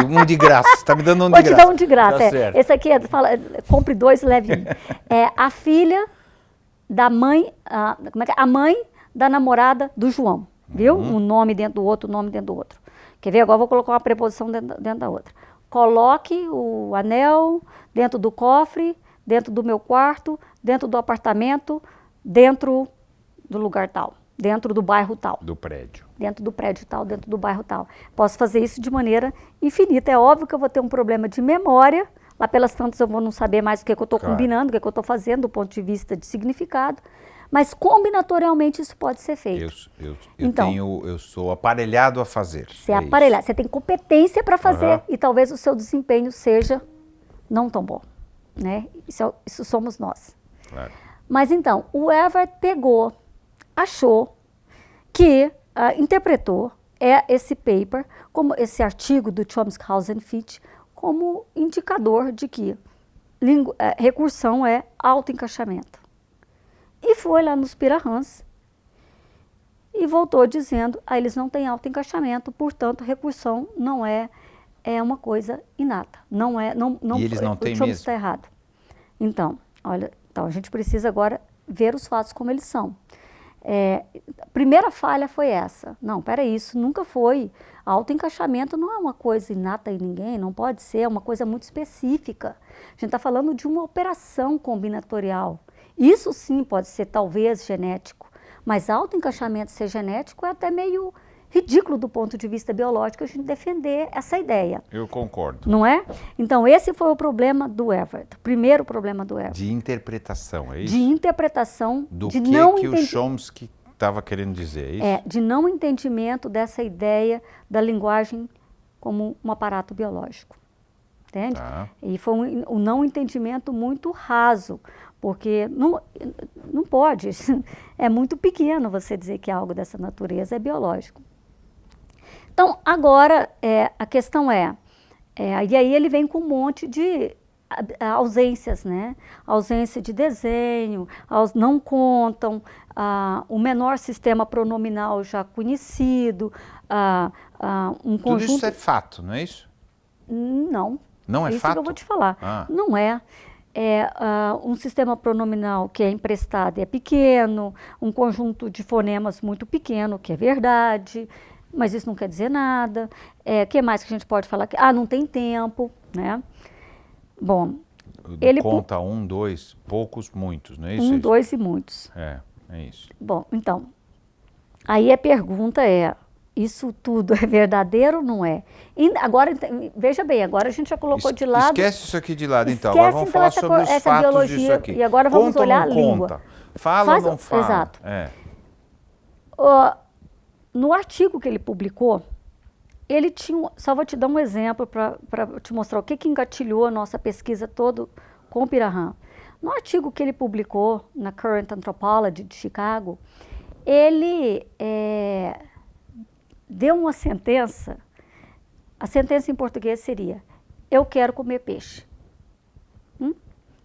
Um de graça, você está me dando um de graça. Vou te dar um de graça. Tá certo. Esse aqui compre 2 e leve 1. A filha da mãe, a mãe da namorada do João, viu? Um nome dentro do outro, nome dentro do outro. Quer ver? Agora eu vou colocar uma preposição dentro da outra. Coloque o anel dentro do cofre, dentro do meu quarto, dentro do apartamento, dentro do lugar tal. Dentro do bairro tal. Do prédio. Dentro do prédio tal, dentro do bairro tal. Posso fazer isso de maneira infinita. É óbvio que eu vou ter um problema de memória. Lá pelas tantas eu vou não saber mais o que eu estou combinando, o que eu estou fazendo do ponto de vista de significado. Mas combinatorialmente isso pode ser feito. Eu sou aparelhado a fazer. Você é aparelhado. Você tem competência para fazer e talvez o seu desempenho seja não tão bom. Né? Isso somos nós. Claro. Mas então, o Everett pegou, achou que interpretou esse paper, como esse artigo do Chomsky-Haussenfeld, como indicador de que recursão é autoencaixamento. E foi lá nos Pirahãs e voltou dizendo, eles não têm autoencaixamento, portanto, recursão não é uma coisa inata. E eles não têm mesmo? O Chomsky está errado. Então, olha, a gente precisa agora ver os fatos como eles são. A primeira falha foi essa. Não, peraí, isso nunca foi. Autoencaixamento não é uma coisa inata em ninguém, não pode ser, é uma coisa muito específica. A gente está falando de uma operação combinatorial. Isso sim pode ser talvez genético, mas autoencaixamento ser genético é até meio ridículo do ponto de vista biológico a gente defender essa ideia. Eu concordo. Não é? Então esse foi o problema do Everett, o primeiro problema do Everett. De interpretação, é isso? De interpretação. Do que o Chomsky estava querendo dizer, é isso? De não entendimento dessa ideia da linguagem como um aparato biológico. Entende? Tá. E foi um não entendimento muito raso, porque não pode, é muito pequeno você dizer que algo dessa natureza é biológico. Então, agora, a questão e aí ele vem com um monte de ausências, né? Ausência de desenho, não contam, o menor sistema pronominal já conhecido, um conjunto... Tudo isso é fato, não é isso? Não. Não é fato? Isso que eu vou te falar. Não é. Um sistema pronominal que é emprestado é pequeno, um conjunto de fonemas muito pequeno, que é verdade, mas isso não quer dizer nada. O que mais que a gente pode falar? Não tem tempo, né? Bom, ele conta 1, 2, poucos, muitos, não é isso? 1, 2 e muitos. É isso. Bom, então, aí a pergunta isso tudo é verdadeiro ou não é? E agora, veja bem, agora a gente já colocou de lado... Esquece isso aqui de lado, então. Agora vamos falar sobre os fatos biologia, disso aqui. E agora vamos olhar a língua. Conta. Fala ou não fala? Exato. No artigo que ele publicou, ele tinha... Só vou te dar um exemplo para te mostrar o que engatilhou a nossa pesquisa toda com o Pirahã. No artigo que ele publicou na Current Anthropology de Chicago, ele... deu uma sentença, a sentença em português seria, eu quero comer peixe.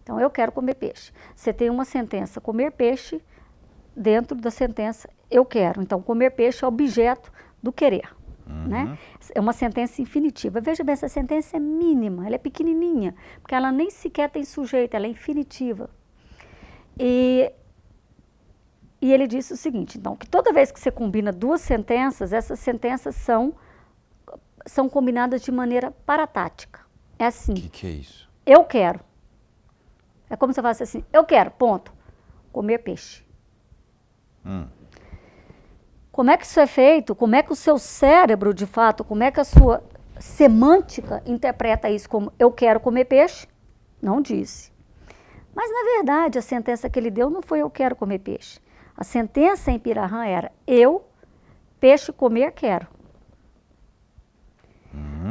Então, eu quero comer peixe. Você tem uma sentença, comer peixe, dentro da sentença, eu quero. Então, comer peixe é objeto do querer. né? É uma sentença infinitiva. Veja bem, essa sentença é mínima, ela é pequenininha, porque ela nem sequer tem sujeito, ela é infinitiva. E ele disse o seguinte, então, que toda vez que você combina duas sentenças, essas sentenças são combinadas de maneira paratática. É assim. O que é isso? Eu quero. É como se você falasse assim, eu quero, ponto, comer peixe. Como é que isso é feito? Como é que o seu cérebro, de fato, como é que a sua semântica interpreta isso como eu quero comer peixe? Não disse. Mas, na verdade, a sentença que ele deu não foi eu quero comer peixe. A sentença em Pirahã era eu, peixe, comer, quero.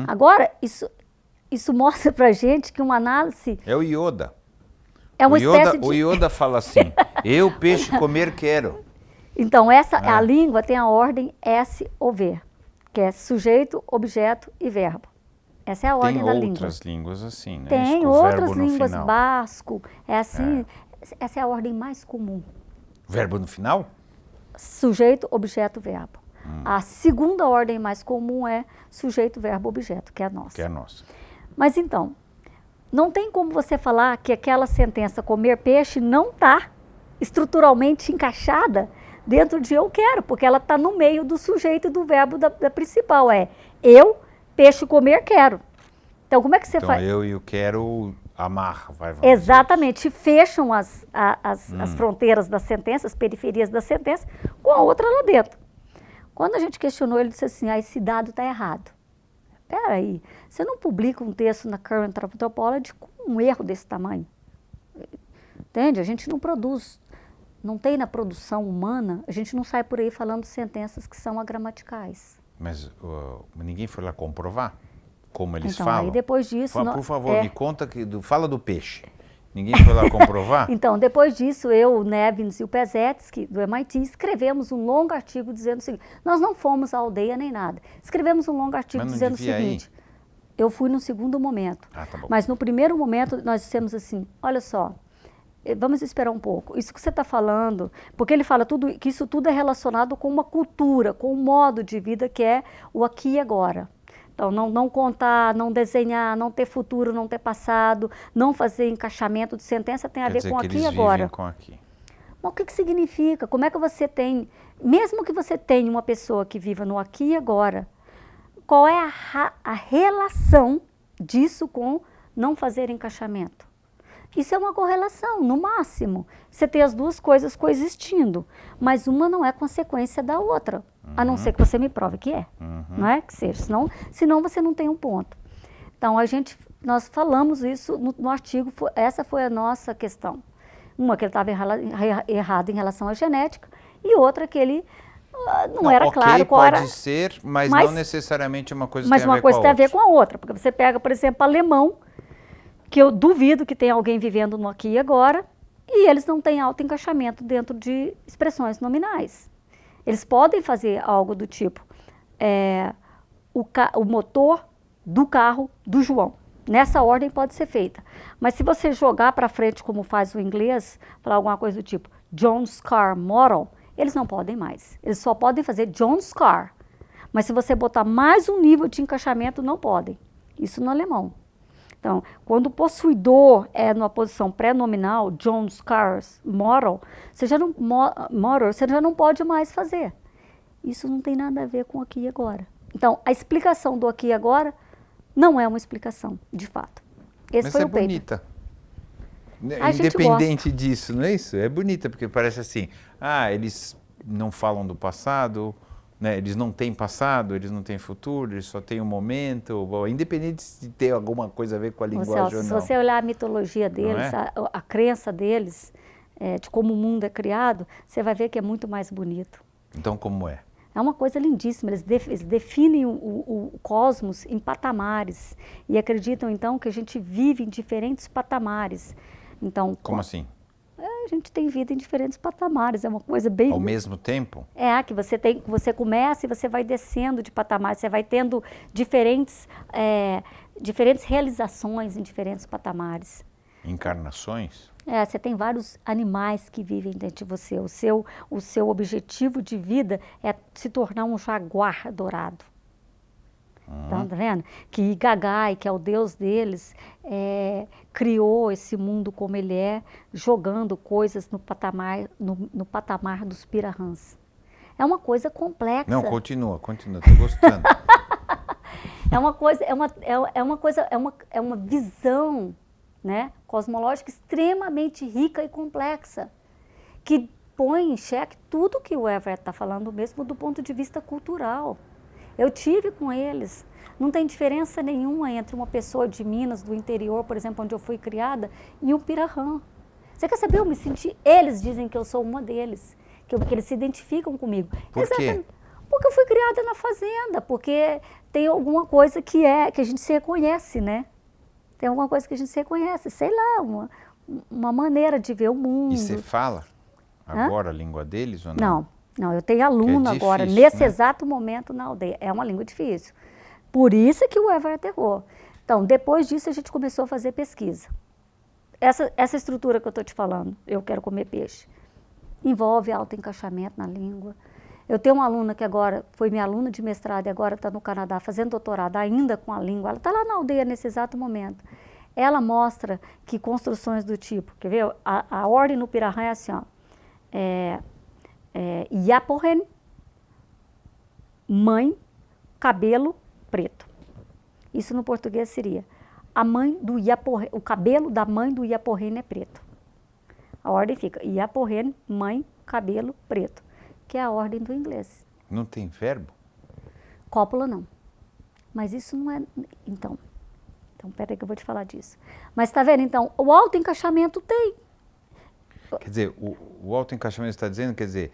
Agora, isso mostra pra gente que uma análise... É o Yoda. É uma espécie de... O Yoda fala assim, eu, peixe, comer, quero. Então, a língua tem a ordem S ou V, que é sujeito, objeto e verbo. Essa é a ordem da língua. Tem outras línguas assim, né? Tem outras línguas, basco, é assim, essa é a ordem mais comum. Verbo no final? Sujeito, objeto, verbo. A segunda ordem mais comum é sujeito, verbo, objeto, que é a nossa. Que é a nossa. Mas então, não tem como você falar que aquela sentença comer peixe não está estruturalmente encaixada dentro de eu quero, porque ela está no meio do sujeito e do verbo da principal, é eu, peixe, comer, quero. Então, como é que você faz? Então, eu e o quero amar, vai. Exatamente, fecham as fronteiras da sentença, as periferias da sentença, com a outra lá dentro. Quando a gente questionou, ele disse assim, esse dado está errado. Espera aí, você não publica um texto na Current Anthropology com um erro desse tamanho. Entende? A gente não produz, não tem na produção humana, a gente não sai por aí falando sentenças que são agramaticais. Mas ninguém foi lá comprovar como eles então, falam? Aí depois disso... Por favor, me conta, fala do peixe. Ninguém foi lá comprovar? Então, depois disso, eu, o Nevins e o Pezetsky, do MIT, escrevemos um longo artigo dizendo o seguinte, nós não fomos à aldeia nem nada, escrevemos um longo artigo dizendo o seguinte, eu fui no segundo momento, tá bom. Mas no primeiro momento nós dissemos assim, olha só, vamos esperar um pouco, isso que você está falando, porque ele fala que isso tudo é relacionado com uma cultura, com um modo de vida que é o aqui e agora. Então, não contar, não desenhar, não ter futuro, não ter passado, não fazer encaixamento de sentença tem a ver com aqui e agora. Com aqui. Mas o que significa? Como é que você tem, mesmo que você tenha uma pessoa que viva no aqui e agora, qual é a relação disso com não fazer encaixamento? Isso é uma correlação, no máximo. Você tem as duas coisas coexistindo, mas uma não é consequência da outra, a não ser que você me prove que é, não é? Que seja, senão você não tem um ponto. Então, nós falamos isso no artigo, essa foi a nossa questão. Uma, que ele estava errado em relação à genética, e outra, que ele não era claro qual era... Pode ser, mas não necessariamente uma coisa tem a ver com a outra. Mas uma coisa tem a ver com a outra, porque você pega, por exemplo, alemão, que eu duvido que tenha alguém vivendo no aqui e agora, e eles não têm autoencaixamento dentro de expressões nominais. Eles podem fazer algo do tipo, o motor do carro do João. Nessa ordem pode ser feita. Mas se você jogar para frente, como faz o inglês, falar alguma coisa do tipo John's Car Model, eles não podem mais. Eles só podem fazer John's Car. Mas se você botar mais um nível de encaixamento, não podem. Isso no alemão. Então, quando o possuidor é numa posição pré-nominal, John's Cars Model, você já não pode mais fazer. Isso não tem nada a ver com aqui e agora. Então, a explicação do aqui e agora não é uma explicação, de fato. Esse foi o paper. Bonita. Independente disso, não é isso? É bonita, porque parece assim, eles não falam do passado, né? Eles não têm passado, eles não têm futuro, eles só têm um momento, independente de ter alguma coisa a ver com a linguagem ou não. Se você olhar a mitologia deles, a crença deles, de como o mundo é criado, você vai ver que é muito mais bonito. Então, como é? É uma coisa lindíssima, eles definem o cosmos em patamares e acreditam, então, que a gente vive em diferentes patamares. Então, como assim? A gente tem vida em diferentes patamares, é uma coisa bem... Ao mesmo tempo? Que você começa e você vai descendo de patamares, você vai tendo diferentes realizações em diferentes patamares. Encarnações? Você tem vários animais que vivem dentro de você. O seu objetivo de vida é se tornar um jaguar dourado. Tá vendo? Que Gagai, que é o deus deles, criou esse mundo como ele é, jogando coisas no patamar dos pirahãs. É uma coisa complexa. Não, continua, tô gostando. É uma visão, né, cosmológica extremamente rica e complexa, que põe em xeque tudo que o Everett está falando, mesmo do ponto de vista cultural. Eu tive com eles. Não tem diferença nenhuma entre uma pessoa de Minas, do interior, por exemplo, onde eu fui criada, e um pirahã. Você quer saber? Eu me senti... Eles dizem que eu sou uma deles, que eles se identificam comigo. Por quê? Porque eu fui criada na fazenda, porque tem alguma coisa que a gente se reconhece, né? Tem alguma coisa que a gente se reconhece, sei lá, uma maneira de ver o mundo. E você fala agora a língua deles ou não? Não, eu tenho aluno difícil, agora, nesse né? exato momento na aldeia. É uma língua difícil. Por isso que o Everett errou. Então, depois disso, a gente começou a fazer pesquisa. Essa estrutura que eu estou te falando, eu quero comer peixe, envolve autoencaixamento na língua. Eu tenho uma aluna que agora foi minha aluna de mestrado e agora está no Canadá fazendo doutorado ainda com a língua. Ela está lá na aldeia nesse exato momento. Ela mostra que construções do tipo, quer ver? A ordem no pirahã é assim, ó. Iaporren, mãe, cabelo, preto. Isso no português seria a mãe do Iaporren, o cabelo da mãe do Iaporren é preto. A ordem fica Iaporren, mãe, cabelo, preto, que é a ordem do inglês. Não tem verbo? Cópula não. Mas isso não é... Então, peraí que eu vou te falar disso. Mas tá vendo, então, o autoencaixamento tem. Quer dizer, o autoencaixamento está dizendo, quer dizer,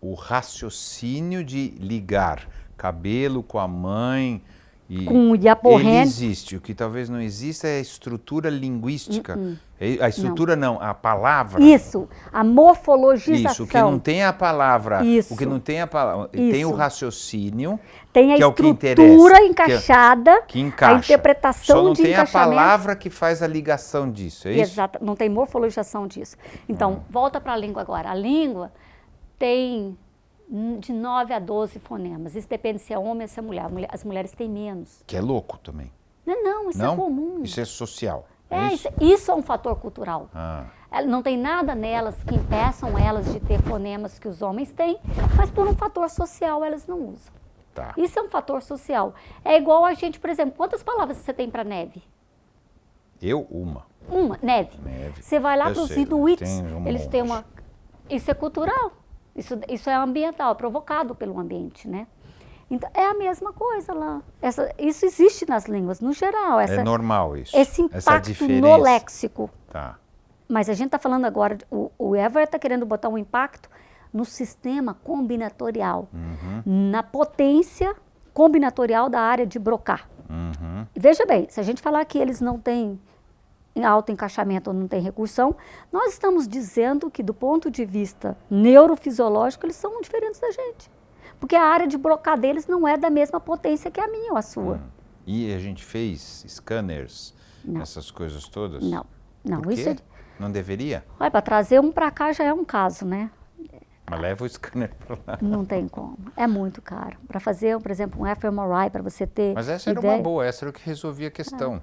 o raciocínio de ligar cabelo com a mãe e com o Iaporren. Ele existe. O que talvez não exista é a estrutura linguística. A estrutura não, a palavra. Isso, a morfologização. Isso, o que não tem a palavra. Isso. O que não tem a palavra. Tem o raciocínio. Tem a que estrutura é encaixada, que encaixa. A interpretação Só não de tem a encaixamento. palavra que faz a ligação disso, é isso? Exato, não tem morfologização disso. Então, volta para a língua agora. A língua tem de 9 a 12 fonemas. Isso depende se é homem ou se é mulher. As mulheres têm menos. Que é louco também. Não, isso é comum. Isso é social. Isso é um fator cultural. Ah. Não tem nada nelas que impeçam elas de ter fonemas que os homens têm, mas por um fator social elas não usam. Tá. Isso é um fator social. É igual a gente, por exemplo, quantas palavras você tem para neve? Eu, uma. Neve. Você vai lá para os inuits, eles têm uma... Isso é cultural. Isso é ambiental, provocado pelo ambiente, né? Então, é a mesma coisa lá. Isso existe nas línguas, no geral. É normal isso. Esse impacto no léxico. Tá. Mas a gente está falando agora, o Everett está querendo botar um impacto no sistema combinatorial, na potência combinatorial da área de Broca. Veja bem, se a gente falar que eles não têm autoencaixamento ou não tem recursão, nós estamos dizendo que do ponto de vista neurofisiológico eles são diferentes da gente. Porque a área de Broca deles não é da mesma potência que a minha ou a sua. E a gente fez scanners, essas coisas todas? Não. Por quê? Não deveria? Para trazer um para cá já é um caso, né? Mas leva o scanner para lá. Não tem como. É muito caro. Para fazer, por exemplo, um fMRI, para você ter Mas essa era ideia, uma boa, essa era o que resolvia a questão.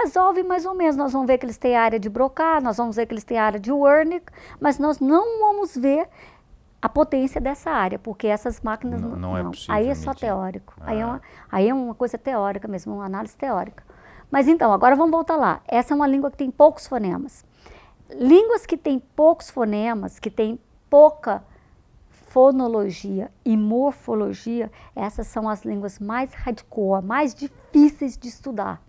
resolve mais ou menos. Nós vamos ver que eles têm área de Broca, nós vamos ver que eles têm área de Wernicke, mas nós não vamos ver a potência dessa área, porque essas máquinas não é possível. Aí é só teórico. Aí é uma coisa teórica mesmo, uma análise teórica. Mas então, agora vamos voltar lá. Essa é uma língua que tem poucos fonemas. Línguas que têm poucos fonemas, que têm pouca fonologia e morfologia, essas são as línguas mais hardcore, mais difíceis de estudar.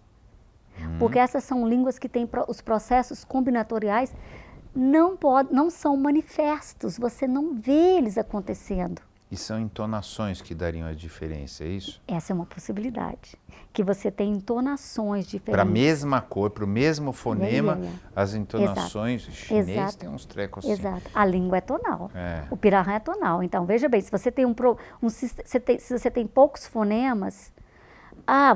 Porque essas são línguas que têm os processos combinatoriais não são manifestos, você não vê eles acontecendo. E são entonações que dariam a diferença, é isso? Essa é uma possibilidade, que você tem entonações diferentes. Para a mesma cor, para o mesmo fonema, as entonações... Exato. Chinês tem uns trecos assim. Exato. A língua é tonal. O pirahã é tonal. Então, veja bem, se você tem se você tem poucos fonemas,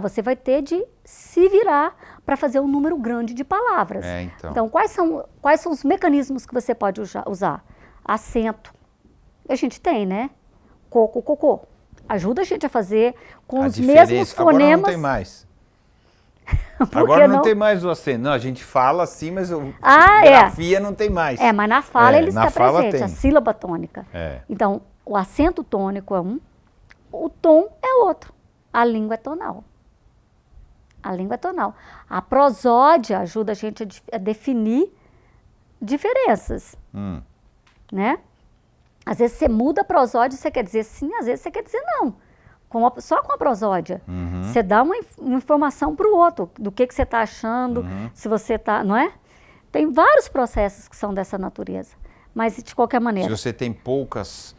você vai ter de se virar para fazer um número grande de palavras. Então, quais são os mecanismos que você pode usar? Acento. A gente tem, né? Coco, cocô. ajuda a gente a fazer com A os diferença- mesmos Agora fonemas. não tem mais. Por Agora que não não? tem mais o acento. Não, a gente fala assim, mas Ah, grafia não tem mais. mas na fala ele na está fala presente, tem. a sílaba tônica. É. Então, o acento tônico é um, o tom é outro. A língua é tonal. A língua é tonal. A prosódia ajuda a gente a definir diferenças, né? Às vezes você muda a prosódia, você quer dizer sim, às vezes você quer dizer não. Só com a prosódia. Você dá uma informação para o outro do que você está achando, se você está, não é? Tem vários processos que são dessa natureza. Mas, de qualquer maneira... Se você tem poucas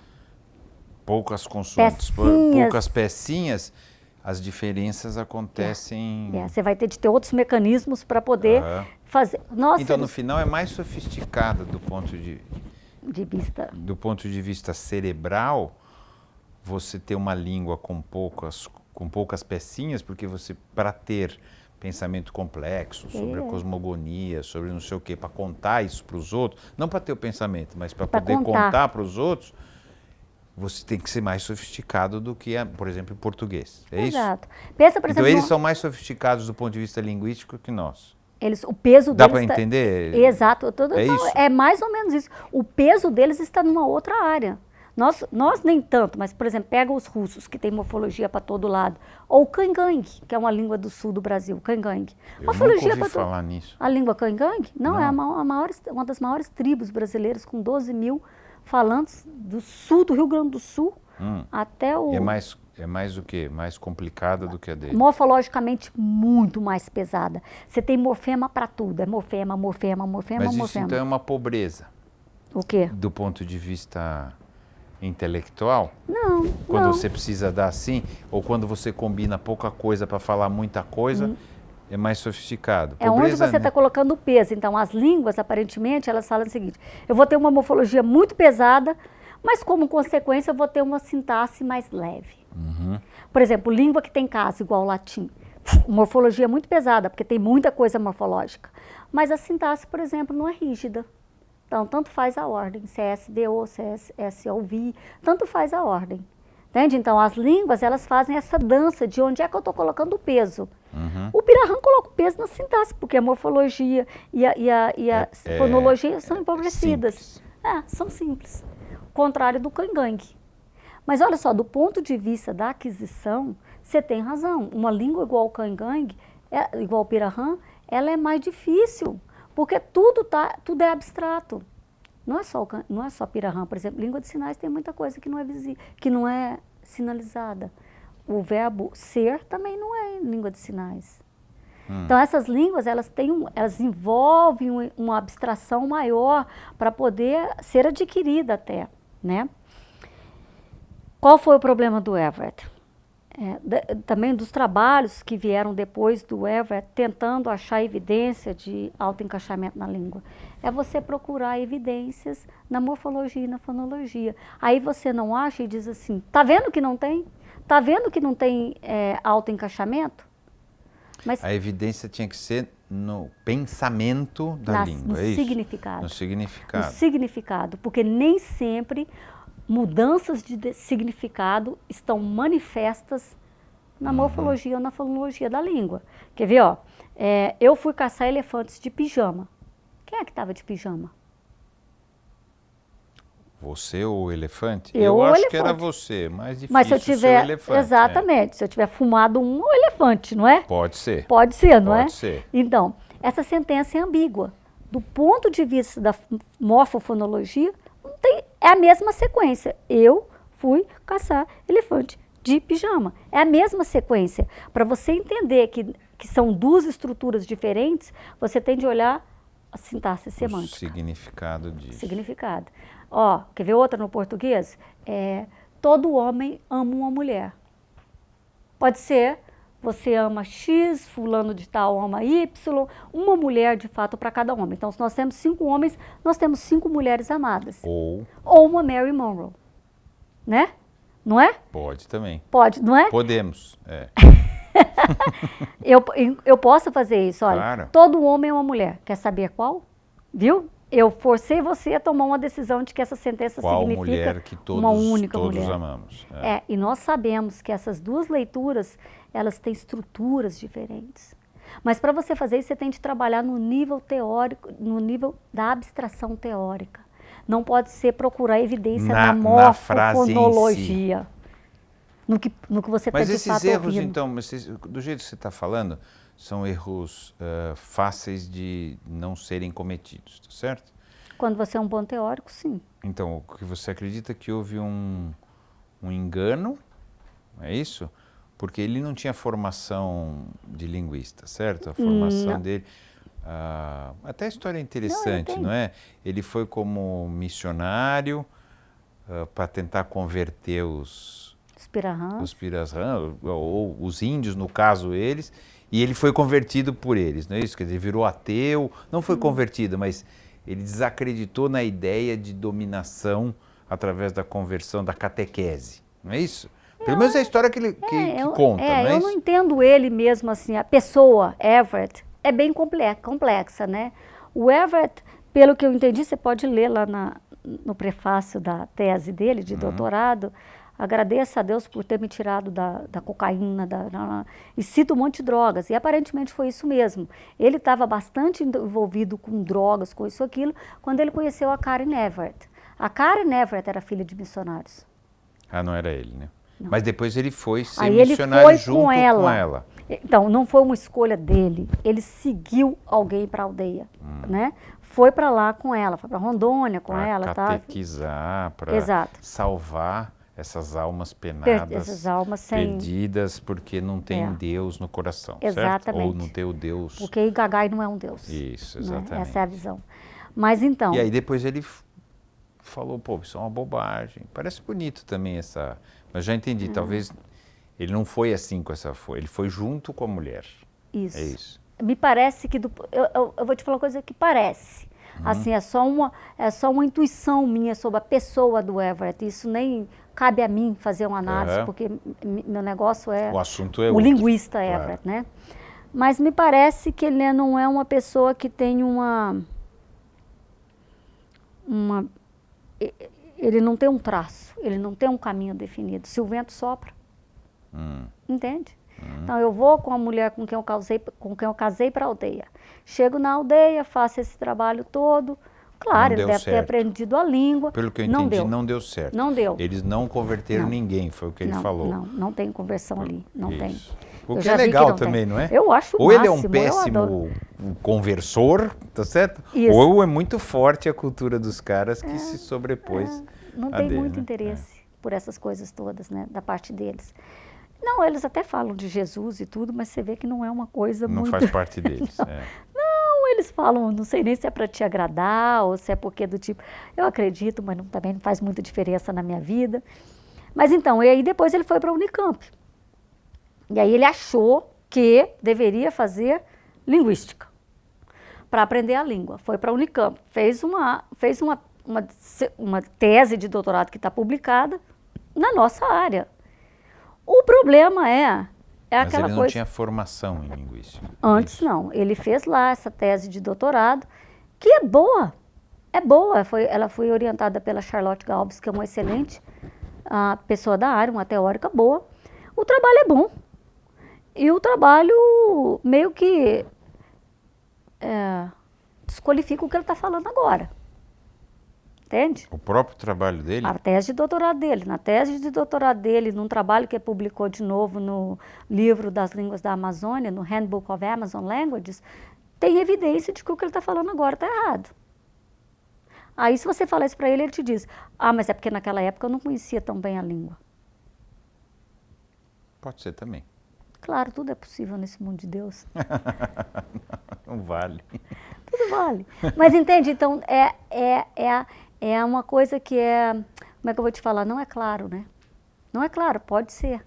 consoantes, Pecinhas. poucas pecinhas, as diferenças acontecem... Você vai ter de ter outros mecanismos para poder fazer... Nossa, Então, no final, é mais sofisticada do ponto de vista cerebral, você ter uma língua com poucas pecinhas, porque você, para ter pensamento complexo sobre a cosmogonia, sobre não sei o quê, para contar isso para os outros, não para ter o pensamento, mas para poder contar para os outros, você tem que ser mais sofisticado do que, por exemplo, em português. É isso? Exato. Pensa, por Então, exemplo, eles são mais sofisticados do ponto de vista linguístico que nós. o peso Dá deles... para entender? Exato. É Não, isso? é mais ou menos isso. O peso deles está numa outra área. Nós nem tanto, mas, por exemplo, pega os russos, que tem morfologia para todo lado, ou o Kangang, que é uma língua do sul do Brasil, Kangang. Eu Morfologia nunca ouvi falar nisso. A língua Kangang? Não, é uma das maiores tribos brasileiras, com 12 mil falantes do sul do Rio Grande do Sul, até o... É mais o quê? Mais complicada do que a dele? Morfologicamente muito mais pesada. Você tem morfema para tudo, é morfema, morfema, morfema, Mas isso morfema. então é uma pobreza. O quê? Do ponto de vista intelectual? Não, Quando não. você precisa dar assim, ou quando você combina pouca coisa para falar muita coisa, é mais sofisticado. É onde Pobreza, você está colocando o peso. Então, as línguas, aparentemente, elas falam o seguinte: eu vou ter uma morfologia muito pesada, mas como consequência eu vou ter uma sintaxe mais leve. Por exemplo, língua que tem caso, igual o latim. Morfologia muito pesada, porque tem muita coisa morfológica. Mas a sintaxe, por exemplo, não é rígida. Então, tanto faz a ordem, CSVO, CSOV, tanto faz a ordem. Entende? Então, as línguas, elas fazem essa dança de onde é que eu estou colocando o peso. O Pirahã coloca o peso na sintaxe, porque a morfologia e a fonologia são empobrecidas. São simples. O contrário do Kangang. Mas olha só, do ponto de vista da aquisição, você tem razão. Uma língua igual ao Kangang, igual ao Pirahã, ela é mais difícil. Porque tudo é abstrato. Não é só Pirahã, por exemplo, língua de sinais tem muita coisa que não é visível, que não é sinalizada. O verbo ser também não é em língua de sinais. Então essas línguas, elas envolvem uma abstração maior para poder ser adquirida até, né? Qual foi o problema do Everett? Também dos trabalhos que vieram depois do Everett, tentando achar evidência de autoencaixamento na língua. É você procurar evidências na morfologia e na fonologia. Aí você não acha e diz assim, tá vendo que não tem? Tá vendo que não tem autoencaixamento? Mas a evidência tinha que ser no pensamento da língua, é isso? Significado. No significado. No significado, porque nem sempre mudanças de significado estão manifestas na morfologia ou na fonologia da língua. Quer ver, ó? Eu fui caçar elefantes de pijama. Quem é que estava de pijama? Você ou o elefante? Eu ou acho elefante. que era você, mais difícil Mas se eu tiver, ser o elefante. exatamente, se eu tiver fumado o elefante, não é? Pode ser. Pode ser, não é? Pode ser. Então, essa sentença é ambígua. Do ponto de vista da morfofonologia, é a mesma sequência. Eu fui caçar elefante de pijama. É a mesma sequência. Para você entender que são duas estruturas diferentes, você tem de olhar a sintaxe semântica. O significado disso. Significado. Ó, quer ver outra no português? Todo homem ama uma mulher. Pode ser, você ama X, fulano de tal ama Y, uma mulher de fato para cada homem. Então, se nós temos 5 homens, nós temos 5 mulheres amadas. Ou uma Mary Monroe. Né? Não é? pode também. Pode, não é? Podemos, Eu posso fazer isso, olha. Claro. Todo homem é uma mulher. Quer saber qual? Viu? Eu forcei você a tomar uma decisão de que essa sentença Qual significa mulher que todos, uma única todos mulher. amamos. E nós sabemos que essas duas leituras, elas têm estruturas diferentes. Mas para você fazer isso, você tem de trabalhar no nível teórico, no nível da abstração teórica. Não pode ser procurar evidência na morfofonologia. No que você está de fato ouvindo. Mas esses erros, então, do jeito que você está falando, são erros fáceis de não serem cometidos, tá certo? Quando você é um bom teórico, sim. Então, o que você acredita que houve um engano, é isso? Porque ele não tinha formação de linguista, certo? A formação dele... até a história é interessante, não é? Ele foi como missionário para tentar converter os Pirahãs, ou os índios, no caso eles, e ele foi convertido por eles, não é isso? Quer dizer, virou ateu, não foi convertido, mas ele desacreditou na ideia de dominação através da conversão, da catequese, não é isso? Pelo menos é a história que ele conta, não é eu isso? não entendo ele mesmo assim, a pessoa, Everett, é bem complexa, né? O Everett, pelo que eu entendi, você pode ler lá no prefácio da tese dele, de doutorado, agradeça a Deus por ter me tirado da cocaína, e cita um monte de drogas. E aparentemente foi isso mesmo. Ele estava bastante envolvido com drogas, com isso, aquilo, quando ele conheceu a Karen Everett. A Karen Everett era filha de missionários. Ah, não era ele, né? Não. Mas depois ele foi ser Aí missionário ele foi junto com ela. Então, não foi uma escolha dele. Ele seguiu alguém para a aldeia, né? Foi para lá com ela, foi para Rondônia com ela. Para catequizar, para salvar essas almas penadas, essas almas perdidas, porque não tem Deus no coração, exatamente. Certo? Ou não tem o Deus... Porque Gagai não é um Deus. Isso, exatamente. Né? Essa é a visão. Mas então... E aí depois ele falou, pô, isso é uma bobagem. Parece bonito também essa... Mas já entendi, talvez ele não foi assim com essa... Ele foi junto com a mulher. Isso. É isso. Me parece que... Eu vou te falar uma coisa que parece. Assim, é só uma intuição minha sobre a pessoa do Everett. Isso nem cabe a mim fazer uma análise, porque meu negócio é... O assunto é o outro, linguista Everett, né? Mas me parece que ele não é uma pessoa que tem ele não tem um traço, ele não tem um caminho definido. Se o vento sopra, entende? Então eu vou com a mulher com quem eu casei para a aldeia. Chego na aldeia, faço esse trabalho todo. Claro, ele deve ter aprendido a língua. Pelo que eu entendi, não deu certo. Não deu. Eles não converteram ninguém, foi o que ele falou. Não tem conversão ali, não tem. O que é legal também, não é? Eu acho Ou ele é um péssimo conversor, tá certo? Isso. Ou é muito forte a cultura dos caras que se sobrepôs não tem muito interesse por essas coisas todas, né, da parte deles. Não, eles até falam de Jesus e tudo, mas você vê que não é uma coisa muito... Não faz parte deles. Não, eles falam, não sei nem se é para te agradar ou se é porque do tipo... Eu acredito, mas também não faz muita diferença na minha vida. Mas então, e aí depois ele foi para a Unicamp. E aí ele achou que deveria fazer linguística para aprender a língua. Foi para a Unicamp, fez uma tese de doutorado que está publicada na nossa área. O problema é aquela coisa... Mas ele não tinha formação em linguística. Antes não. Ele fez lá essa tese de doutorado, que é boa. É boa. Ela foi orientada pela Charlotte Galbs, que é uma excelente pessoa da área, uma teórica boa. O trabalho é bom. E o trabalho meio que desqualifica o que ele está falando agora. Entende? O próprio trabalho dele? A tese de doutorado dele. Na tese de doutorado dele, num trabalho que ele publicou de novo no livro das línguas da Amazônia, no Handbook of Amazon Languages, tem evidência de que o que ele está falando agora está errado. Aí se você falar isso para ele, ele te diz, mas é porque naquela época eu não conhecia tão bem a língua. Pode ser também. Claro, tudo é possível nesse mundo de Deus. Não vale. Tudo vale. Mas entende? Então, é uma coisa que como é que eu vou te falar? Não é claro, né? Não é claro, pode ser.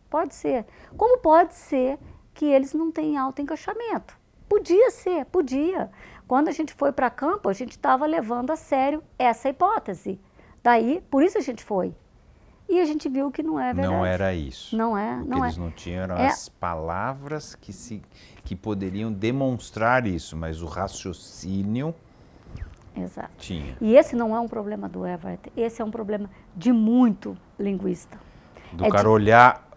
Pode ser. Como pode ser que eles não têm autoencaixamento? Podia ser, podia. Quando a gente foi para campo, a gente estava levando a sério essa hipótese. Daí, por isso a gente foi. E a gente viu que não é verdade. Não era isso. Não é, o não que eles não tinham eram as palavras que poderiam demonstrar isso, mas o raciocínio Exato. Tinha. E esse não é um problema do Everett, esse é um problema de muito linguista. Do cara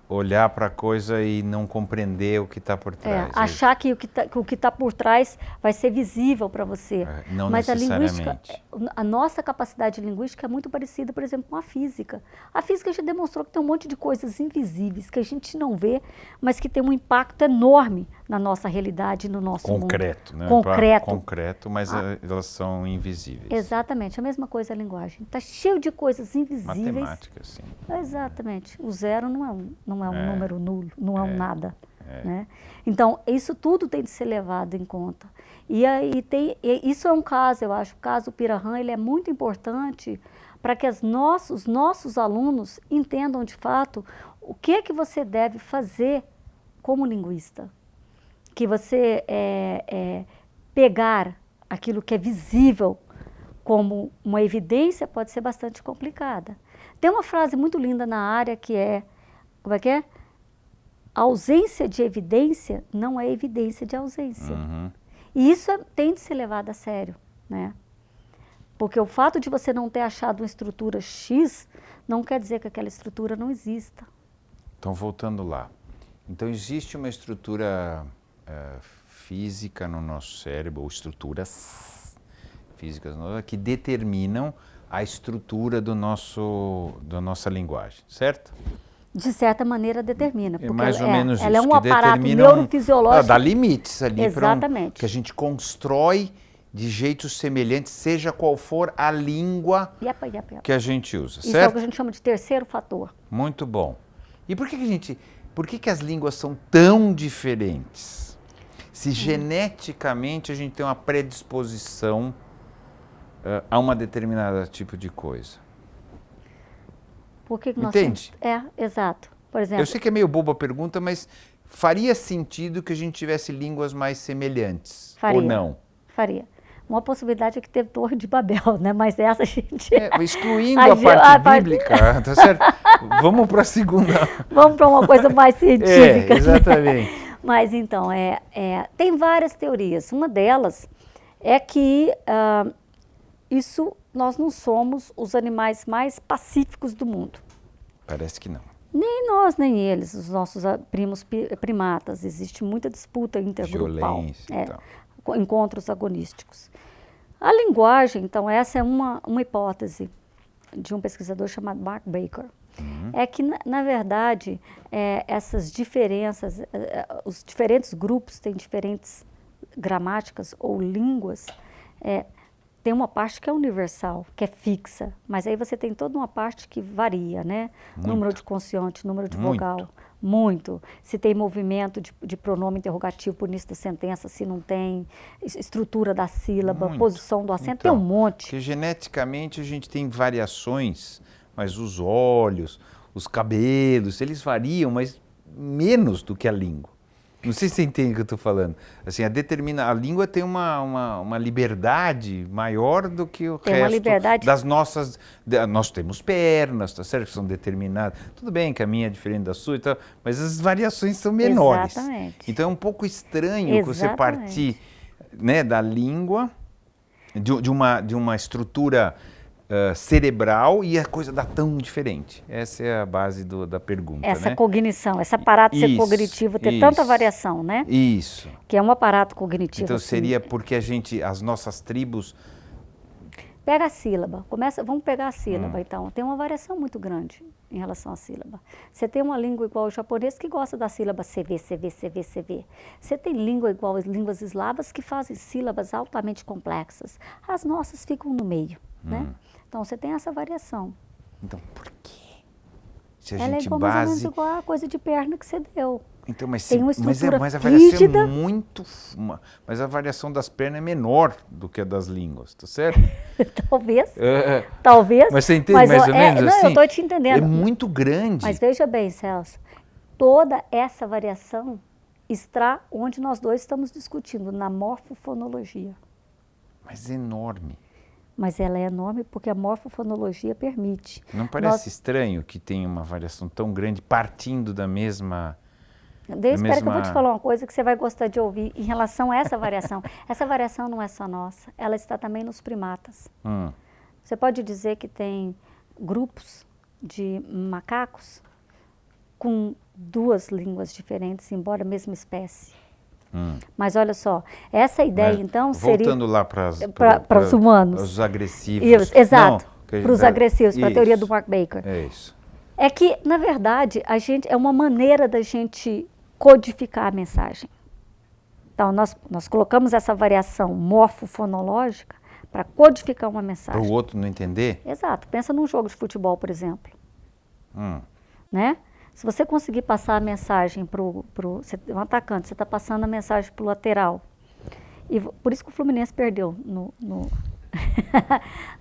olhar para a coisa e não compreender o que está por trás. Achar que o que tá por trás vai ser visível para você. Não Mas necessariamente. a linguística, a nossa capacidade linguística é muito parecida, por exemplo, com a física. A física já demonstrou que tem um monte de coisas invisíveis que a gente não vê, mas que tem um impacto enorme na nossa realidade, no nosso concreto, mundo. Né? Concreto, mas elas são invisíveis. Exatamente, a mesma coisa a linguagem. Está cheio de coisas invisíveis. Matemática, sim. Exatamente. O zero não é um número nulo, não é um nada. Né? Então, isso tudo tem de ser levado em conta. E aí isso é um caso, eu acho, o caso Pirahã, ele é muito importante para que os nossos alunos entendam de fato o que você deve fazer como linguista. Que você pegar aquilo que é visível como uma evidência pode ser bastante complicada. Tem uma frase muito linda na área que como é que é? A ausência de evidência não é evidência de ausência. Uhum. E isso tem de ser levado a sério, né? Porque o fato de você não ter achado uma estrutura X não quer dizer que aquela estrutura não exista. Então, voltando lá. Então, existe uma estrutura física no nosso cérebro, ou estruturas físicas que determinam a estrutura da nossa linguagem, certo? De certa maneira determina, porque mais ou menos ela é isso, um aparato neurofisiológico. Dá limites ali Exatamente. que a gente constrói de jeitos semelhantes, seja qual for a língua que a gente usa, certo? Isso é o que a gente chama de terceiro fator. Muito bom. E por que as línguas são tão diferentes? Se geneticamente a gente tem uma predisposição a uma determinada tipo de coisa. Por que nós Entende? Exato. Por exemplo, eu sei que é meio boba a pergunta, mas faria sentido que a gente tivesse línguas mais semelhantes, ou não? Faria. Uma possibilidade é que teve Torre de Babel, né? Mas essa a gente... excluindo a parte bíblica, tá certo? Vamos para a segunda. Vamos para uma coisa mais científica. Exatamente. Né? Mas então, tem várias teorias. Uma delas é que nós não somos os animais mais pacíficos do mundo. Parece que não. Nem nós, nem eles, os nossos primos primatas. Existe muita disputa intergrupal. Violência e tal. Encontros agonísticos. A linguagem, então, essa é uma hipótese de um pesquisador chamado Mark Baker. É que, na verdade, essas diferenças, os diferentes grupos têm diferentes gramáticas ou línguas. Tem uma parte que é universal, que é fixa, mas aí você tem toda uma parte que varia, né? Muito. Número de consoante, número de vogal, muito. Se tem movimento de pronome interrogativo por início da sentença, se não tem, estrutura da sílaba, posição do acento, tem um monte. Porque geneticamente a gente tem variações, mas os olhos, os cabelos, eles variam, mas menos do que a língua. Não sei se você entende o que eu estou falando. Assim, a língua tem uma liberdade maior do que o resto das nossas... Nós temos pernas, tá certo? Que são determinadas. Tudo bem que a minha é diferente da sua e tal, mas as variações são menores. Exatamente. Então é um pouco estranho você partir, né, da língua, de uma estrutura cerebral e a coisa dá tão diferente. Essa é a base da pergunta, essa cognição, esse aparato ser cognitivo ter tanta variação, né? Isso. Que é um aparato cognitivo. Então seria porque as nossas tribos... Pega a sílaba, vamos pegar a sílaba então, tem uma variação muito grande em relação à sílaba. Você tem uma língua igual ao japonês que gosta da sílaba CV, CV, CV, CV. Você tem língua igual às línguas eslavas que fazem sílabas altamente complexas. As nossas ficam no meio, né? Então, você tem essa variação. Então, por quê? Se a Ela gente é mais ou menos igual a coisa de perna que você deu. Então, mas tem uma estrutura mas a variação rígida. é muito... Mas a variação das pernas é menor do que a das línguas, tá certo? Talvez. Talvez. Mas você entende mais ou menos assim? Não, eu estou te entendendo. É muito grande. Mas veja bem, Celso, toda essa variação está onde nós dois estamos discutindo, na morfofonologia. Mas é enorme. Mas ela é enorme porque a morfofonologia permite. Não parece estranho que tenha uma variação tão grande partindo da mesma Espera que eu vou te falar uma coisa que você vai gostar de ouvir em relação a essa variação. Essa variação não é só nossa, ela está também nos primatas. Você pode dizer que tem grupos de macacos com 2 línguas diferentes, embora a mesma espécie. Mas olha só, essa ideia então seria... Voltando lá para os humanos. Os agressivos. Isso, exato, para os agressivos, para a teoria do Mark Baker. É isso. É que, na verdade, é uma maneira da gente codificar a mensagem. Então, nós colocamos essa variação morfofonológica para codificar uma mensagem. Para o outro não entender? Exato. Pensa num jogo de futebol, por exemplo. Né? Se você conseguir passar a mensagem para você é um atacante, você está passando a mensagem para o lateral. E por isso que o Fluminense perdeu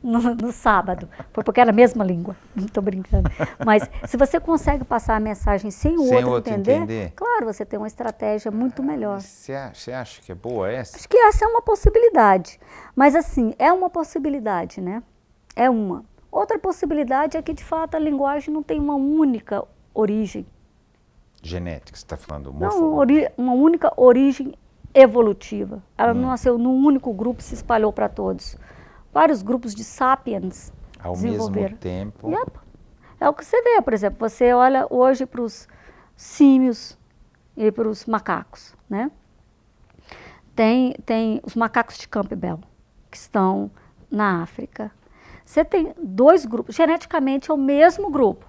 no sábado. Foi porque era a mesma língua. Não estou brincando. Mas se você consegue passar a mensagem sem o outro entender, claro, você tem uma estratégia muito melhor. Você acha que é boa essa? Acho que essa é uma possibilidade. Mas assim, é uma possibilidade, né? É uma. Outra possibilidade é que, de fato, a linguagem não tem uma única origem. Genética, você está falando? Não, uma única origem evolutiva. Ela não nasceu num único grupo e se espalhou para todos. Vários grupos de sapiens ao mesmo tempo. É o que você vê, por exemplo, você olha hoje para os símios e para os macacos, né? Tem os macacos de Campbell, que estão na África. Você tem 2 grupos, geneticamente é o mesmo grupo,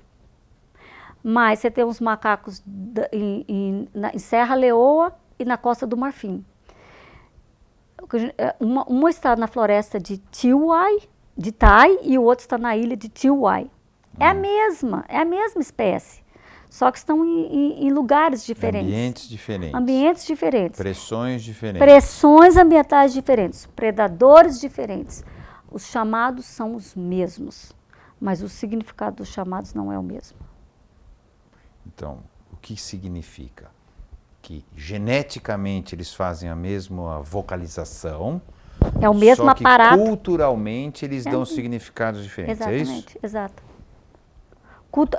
mas você tem os macacos em Serra Leoa e na Costa do Marfim. Uma está na floresta de Tai e o outro está na ilha de Tiwai. É a mesma espécie, só que estão em lugares diferentes. Ambientes diferentes. Pressões diferentes. Pressões ambientais diferentes, predadores diferentes. Os chamados são os mesmos, mas o significado dos chamados não é o mesmo. Então, o que significa? Que geneticamente eles fazem a mesma vocalização, é o mesmo aparato. Culturalmente eles dão significados diferentes, exatamente, é isso? Exato.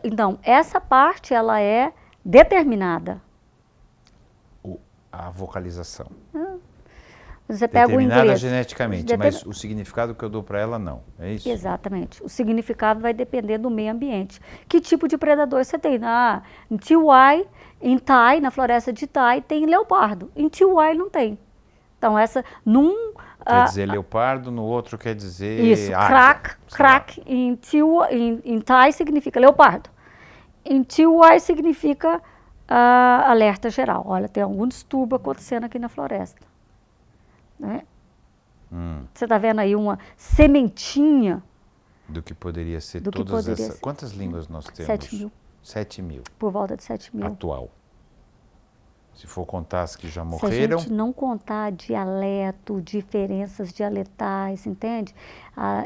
Então, essa parte ela é determinada. A vocalização. Você pega o inglês. Determinada geneticamente, mas o significado que eu dou para ela não, é isso? Exatamente. O significado vai depender do meio ambiente. Que tipo de predador você tem? Em Tiwai, em Tai, na floresta de Tai, tem leopardo. Em Tiwai não tem. Então, quer dizer leopardo, no outro quer dizer isso, águia. crack em Tai significa leopardo. Em Tiwai significa alerta geral. Olha, tem algum distúrbio acontecendo aqui na floresta. Né? Você está vendo aí uma sementinha do que poderia ser todas essas. Quantas línguas nós temos? 7.000. 7.000. Por volta de 7.000. Atual. Se for contar as que já morreram. Se a gente não contar dialeto, diferenças dialetais, entende?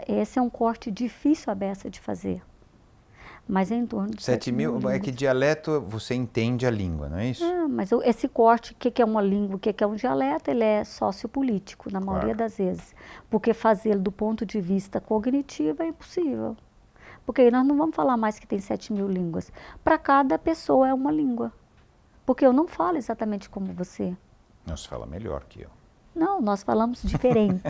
Esse é um corte difícil a beça de fazer. Mas é em torno de 7.000. É que dialeto você entende a língua, não é isso? Mas esse corte, o que é uma língua, o que é um dialeto, ele é sociopolítico, na maioria das vezes. Porque fazê-lo do ponto de vista cognitivo é impossível. Porque aí nós não vamos falar mais que tem 7.000 línguas. Para cada pessoa é uma língua. Porque eu não falo exatamente como você. Você fala melhor que eu. Não, nós falamos diferente.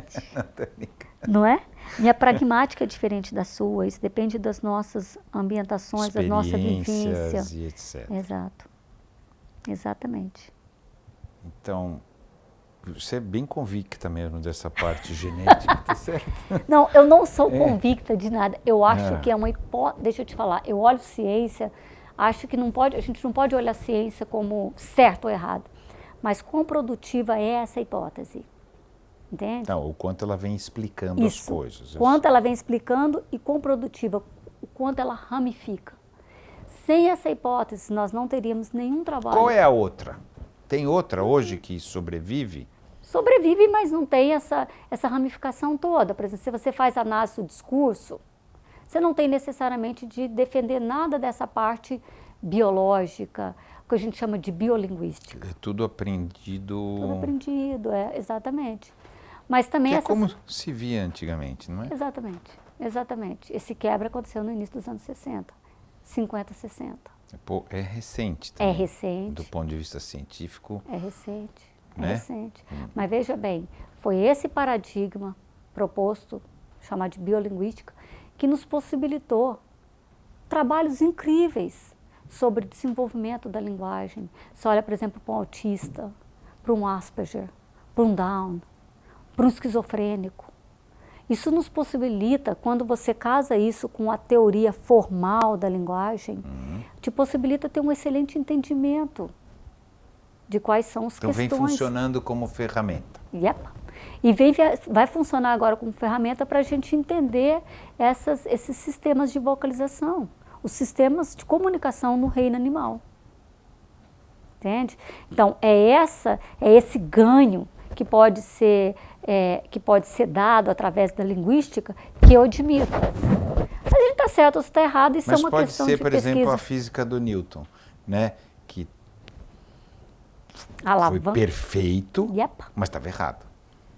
Não é? Minha pragmática é diferente da sua, isso depende das nossas ambientações, da nossa vivência. E etc. Exato. Exatamente. Então, você é bem convicta mesmo dessa parte genética, tá certo? Não, eu não sou convicta de nada. Eu acho que é uma hipótese. Deixa eu te falar, eu olho ciência, acho que a gente não pode olhar a ciência como certo ou errado. Mas quão produtiva é essa hipótese? Entende? Não, o quanto ela vem explicando as coisas. Quanto ela vem explicando e quão produtiva, o quanto ela ramifica. Sem essa hipótese, nós não teríamos nenhum trabalho. Qual é a outra? Tem outra hoje que sobrevive? Sobrevive, mas não tem essa ramificação toda. Por exemplo, se você faz análise do discurso, você não tem necessariamente de defender nada dessa parte biológica, que a gente chama de biolinguística. É tudo aprendido. Tudo aprendido, exatamente. Mas também é como se via antigamente, não é? Exatamente, exatamente. Esse quebra aconteceu no início dos anos 60, 50, 60. Pô, é recente É também, recente. do ponto de vista científico. É recente, é Né? recente. Mas veja bem, foi esse paradigma proposto, chamado de biolinguística, que nos possibilitou trabalhos incríveis sobre desenvolvimento da linguagem. Você olha, por exemplo, para um autista, para um Asperger, para um Down, para um esquizofrênico. Isso nos possibilita, quando você casa isso com a teoria formal da linguagem, te possibilita ter um excelente entendimento de quais são as Então questões. vem funcionando como ferramenta. Yep. E vai funcionar agora como ferramenta para a gente entender esses sistemas de vocalização, os sistemas de comunicação no reino animal. Entende? Então, é esse ganho que pode ser dado através da linguística que eu admito. A gente está certo ou está errado, isso é uma questão de pesquisa. Mas pode ser, por exemplo, a física do Newton, né? Que foi perfeito, mas estava errado.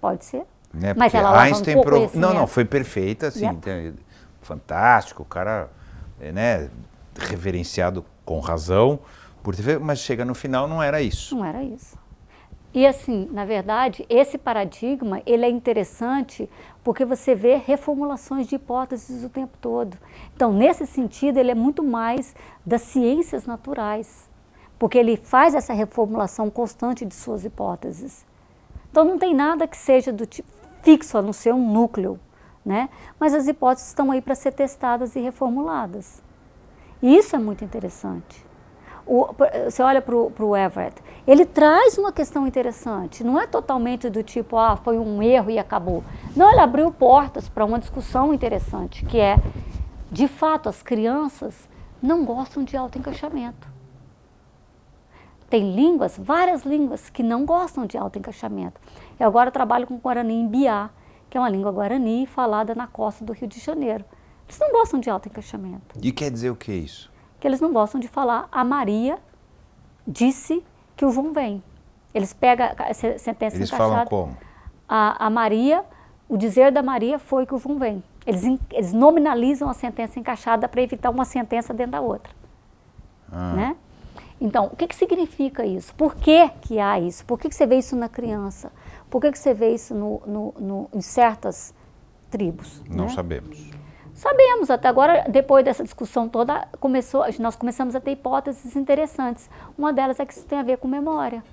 Pode ser. Né? Mas porque ela Einstein não, foi perfeita, assim, fantástico, o cara, né, reverenciado com razão, mas chega no final não era isso. Não era isso. E assim, na verdade, esse paradigma, ele é interessante porque você vê reformulações de hipóteses o tempo todo. Então, nesse sentido, ele é muito mais das ciências naturais, porque ele faz essa reformulação constante de suas hipóteses. Então, não tem nada que seja do tipo fixo, a não ser um núcleo, né? Mas as hipóteses estão aí para ser testadas e reformuladas. E isso é muito interessante. Você olha para o Everett, ele traz uma questão interessante, não é totalmente do tipo, foi um erro e acabou. Não, ele abriu portas para uma discussão interessante, que é, de fato, as crianças não gostam de autoencaixamento. Tem línguas, várias línguas, que não gostam de autoencaixamento. Eu agora trabalho com Guarani Imbiá, que é uma língua Guarani falada na costa do Rio de Janeiro. Eles não gostam de autoencaixamento. E quer dizer o que é isso? Que eles não gostam de falar a Maria disse que o João vem. Eles pegam a sentença Eles encaixada. falam como? A Maria, o dizer da Maria foi que o João vem. Eles nominalizam a sentença encaixada para evitar uma sentença dentro da outra. Né? Então, o que significa isso? Por que há isso? Por que você vê isso na criança? Por que você vê isso em certas tribos? Não né? sabemos. Sabemos, até agora, depois dessa discussão toda, nós começamos a ter hipóteses interessantes. Uma delas é que isso tem a ver com memória.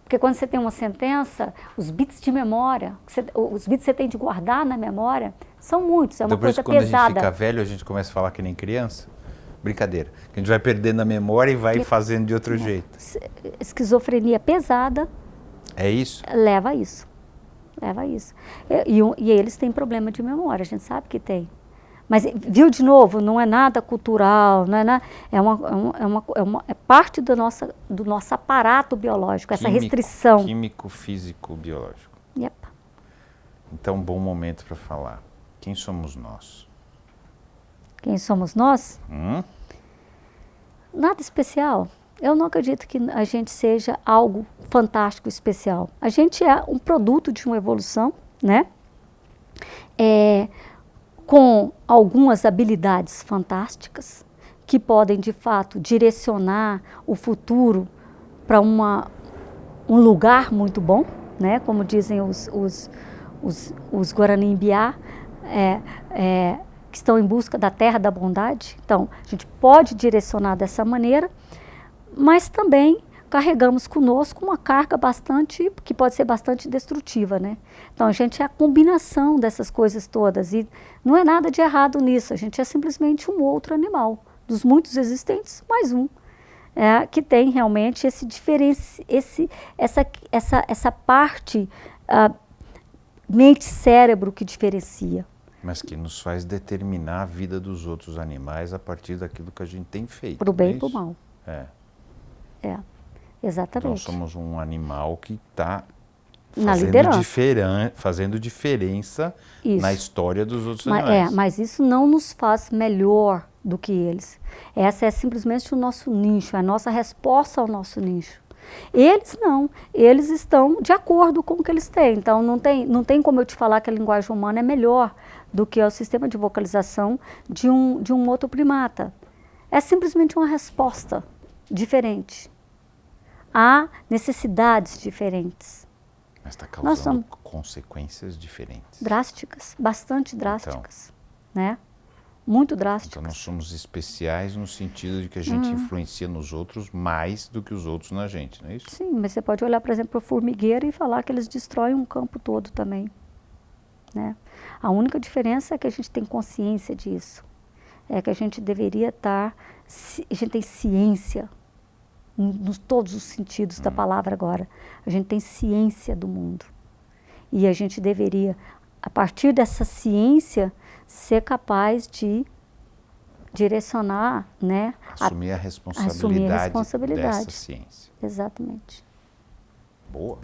Porque quando você tem uma sentença, os bits de memória, os bits que você tem de guardar na memória, são muitos, é uma coisa pesada. Depois, quando a gente fica velho, a gente começa a falar que nem criança? Brincadeira. Que a gente vai perdendo a memória e vai fazendo de outro jeito. Esquizofrenia pesada. É isso? Leva a isso. Leva a isso. E eles têm problema de memória, a gente sabe que tem. Mas, viu de novo, não é nada cultural, não é nada, é parte do nosso aparato biológico, essa restrição. Químico, físico, biológico. Yep. Então, bom momento para falar. Quem somos nós? Quem somos nós? Nada especial. Eu não acredito que a gente seja algo fantástico, especial. A gente é um produto de uma evolução, né? Com algumas habilidades fantásticas que podem, de fato, direcionar o futuro para um lugar muito bom, né? Como dizem os Guarani Imbiá, que estão em busca da terra da bondade. Então, a gente pode direcionar dessa maneira, mas também carregamos conosco uma carga que pode ser bastante destrutiva, né? Então, a gente é a combinação dessas coisas todas e não é nada de errado nisso, a gente é simplesmente um outro animal, dos muitos existentes, mais um, que tem realmente essa parte mente-cérebro que diferencia. Mas que nos faz determinar a vida dos outros animais a partir daquilo que a gente tem feito. Para o bem e para o mal. Exatamente. Nós somos um animal que está fazendo diferença na história dos outros animais. Mas isso não nos faz melhor do que eles. Essa é simplesmente o nosso nicho, a nossa resposta ao nosso nicho. Eles não, eles estão de acordo com o que eles têm. Então, não tem como eu te falar que a linguagem humana é melhor do que o sistema de vocalização de um outro primata. é simplesmente uma resposta diferente. Há necessidades diferentes. Mas está Nós causando somos consequências diferentes. drásticas, bastante drásticas, né? Muito drásticas. Então nós somos especiais no sentido de que a gente influencia nos outros mais do que os outros na gente, não é isso? Sim, mas você pode olhar, por exemplo, para o formigueiro e falar que eles destroem um campo todo também, né? A única diferença é que a gente tem consciência disso. É que a gente deveria estar, a gente tem ciência, nos todos os sentidos da palavra agora. A gente tem ciência do mundo. E a gente deveria, a partir dessa ciência, ser capaz de direcionar, né? Assumir a responsabilidade dessa ciência. Exatamente. Boa.